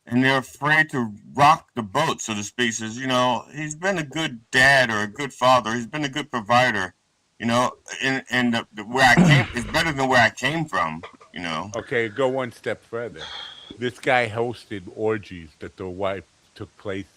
and they're afraid to rock the boat, so to speak. Says, you know, he's been a good dad or a good father. He's been a good provider. You know, and where I came is better than where I came from. You know. Okay, go one step further. This guy hosted orgies that the wife took place.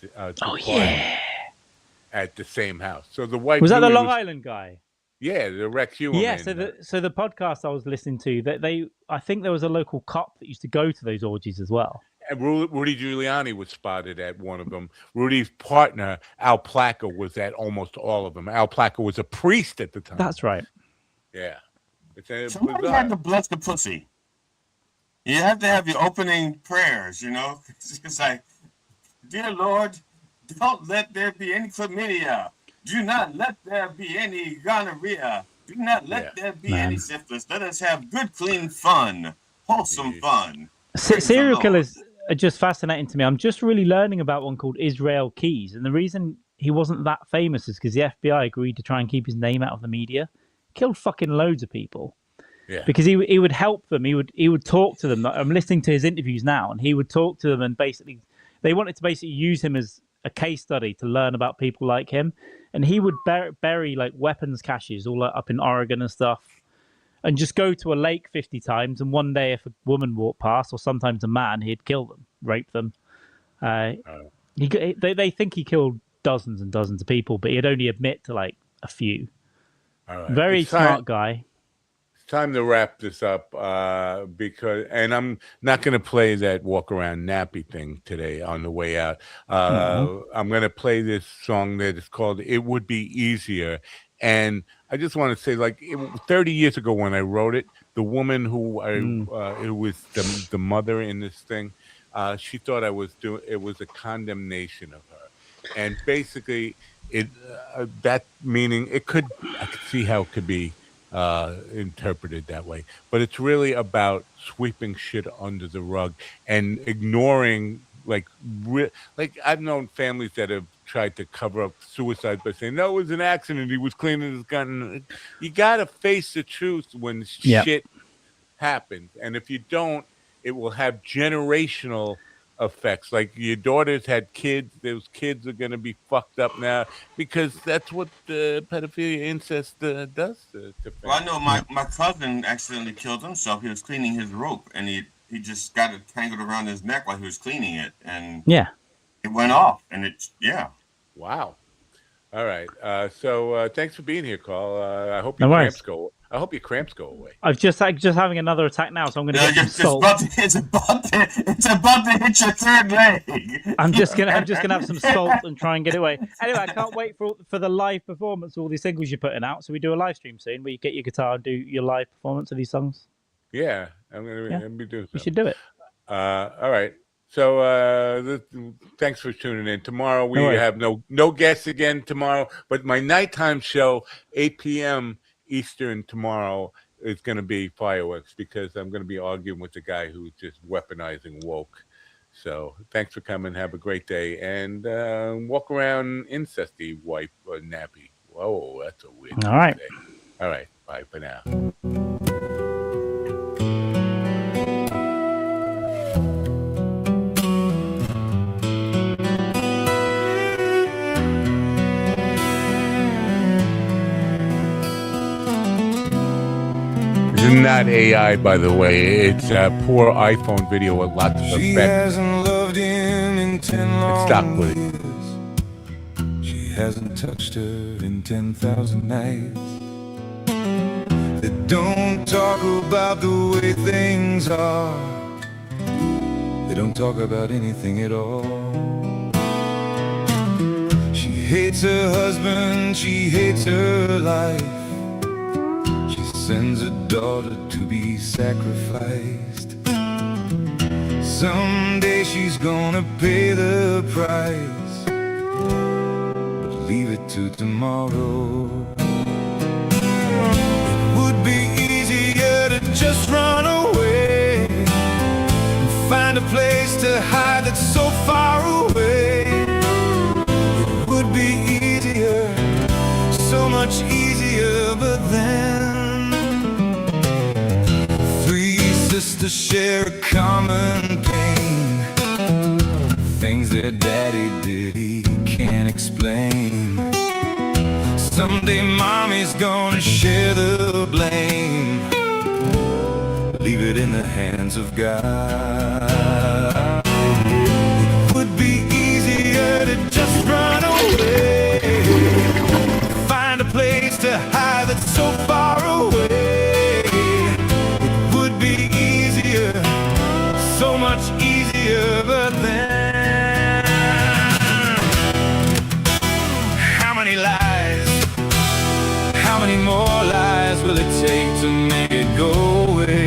At the same house. So the wife was that the Long Island guy. Yeah, the Rex Heuermann. Yeah, so the podcast I was listening to, I think there was a local cop that used to go to those orgies as well. And Rudy Giuliani was spotted at one of them. Rudy's partner, Al Placa, was at almost all of them. Al Placa was a priest at the time. That's right. Yeah. Somebody had to bless the pussy. You have to have your opening prayers, you know? It's like, dear Lord, don't let there be any chlamydia. Do not let there be any gonorrhea. Do not let there be any syphilis. Let us have good, clean fun. Wholesome fun. Serial killers are just fascinating to me. I'm just really learning about one called Israel Keys. And the reason he wasn't that famous is because the FBI agreed to try and keep his name out of the media. Killed fucking loads of people. Yeah. Because he would help them. He would talk to them. I'm listening to his interviews now, and he would talk to them, and basically they wanted to basically use him as a case study to learn about people like him. And he would bury like weapons caches all up in Oregon and stuff, and just go to a lake 50 times. And one day, if a woman walked past, or sometimes a man, he'd kill them, rape them. They think he killed dozens and dozens of people, but he'd only admit to like a few. Very smart guy. Time to wrap this up and I'm not going to play that walk around nappy thing today on the way out. I'm going to play this song that is called "It Would Be Easier," and I just want to say, like 30 years ago when I wrote it, the woman who it was the mother in this thing, she thought it was a condemnation of her, and basically that meaning I could see how it could be interpreted that way, but it's really about sweeping shit under the rug and ignoring like I've known families that have tried to cover up suicide by saying no, it was an accident, he was cleaning his gun. You gotta face the truth when shit happens, and if you don't, it will have generational effects. Like your daughters had kids, those kids are going to be fucked up now because that's what the pedophilia incest does to families. Well, I know my cousin accidentally killed himself. He was cleaning his rope, and he just got it tangled around his neck while he was cleaning it, and it went off, and wow. All right, so thanks for being here, Carl. I hope your cramps go away. I'm just having another attack now, so I'm going to get some salt. It's about to hit your third leg. I'm just gonna have some salt and try and get it away. Anyway, I can't wait for the live performance of all these singles you're putting out. So we do a live stream soon where you get your guitar and do your live performance of these songs. Yeah, I'm gonna be doing. You should do it. All right. So thanks for tuning in. Tomorrow we have no guests again tomorrow, but my nighttime show, 8 p.m. Eastern tomorrow, is going to be fireworks because I'm going to be arguing with the guy who's just weaponizing woke. So thanks for coming. Have a great day, and walk around incesty wife nappy. Whoa, that's a weird. All right. All right. Bye for now. This is not AI, by the way. It's a poor iPhone video with lots of effects. She hasn't loved him in 10 long years. She hasn't touched her in 10,000 nights. They don't talk about the way things are. They don't talk about anything at all. She hates her husband, she hates her life. She sends her daughter to be sacrificed. Someday she's gonna pay the price, but leave it to tomorrow. It would be easier to just run away and find a place to hide that's so far away. It would be easier, so much easier, but then three sisters share a common pain. Things their daddy did he can't explain. Someday mommy's gonna share the blame. Leave it in the hands of God. It would be easier to just run away, find a place to hide that's so far away. It would be easier, so much easier, but then how many lies, how many more lies will it take to make it go away?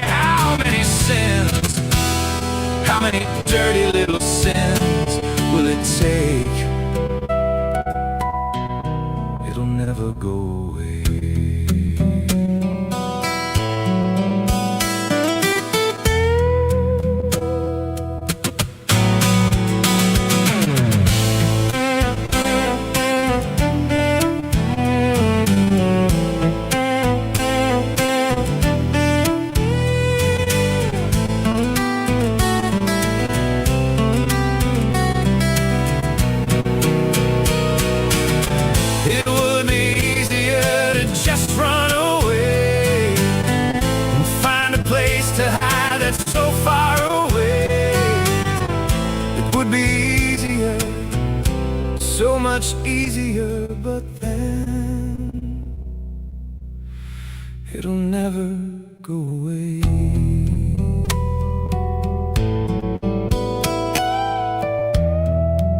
How many sins, how many dirty little sins will it take? It'll never go away. It would be easier to just run away and find a place to hide that's so far away. It would be easier, so much easier, but then it'll never go away.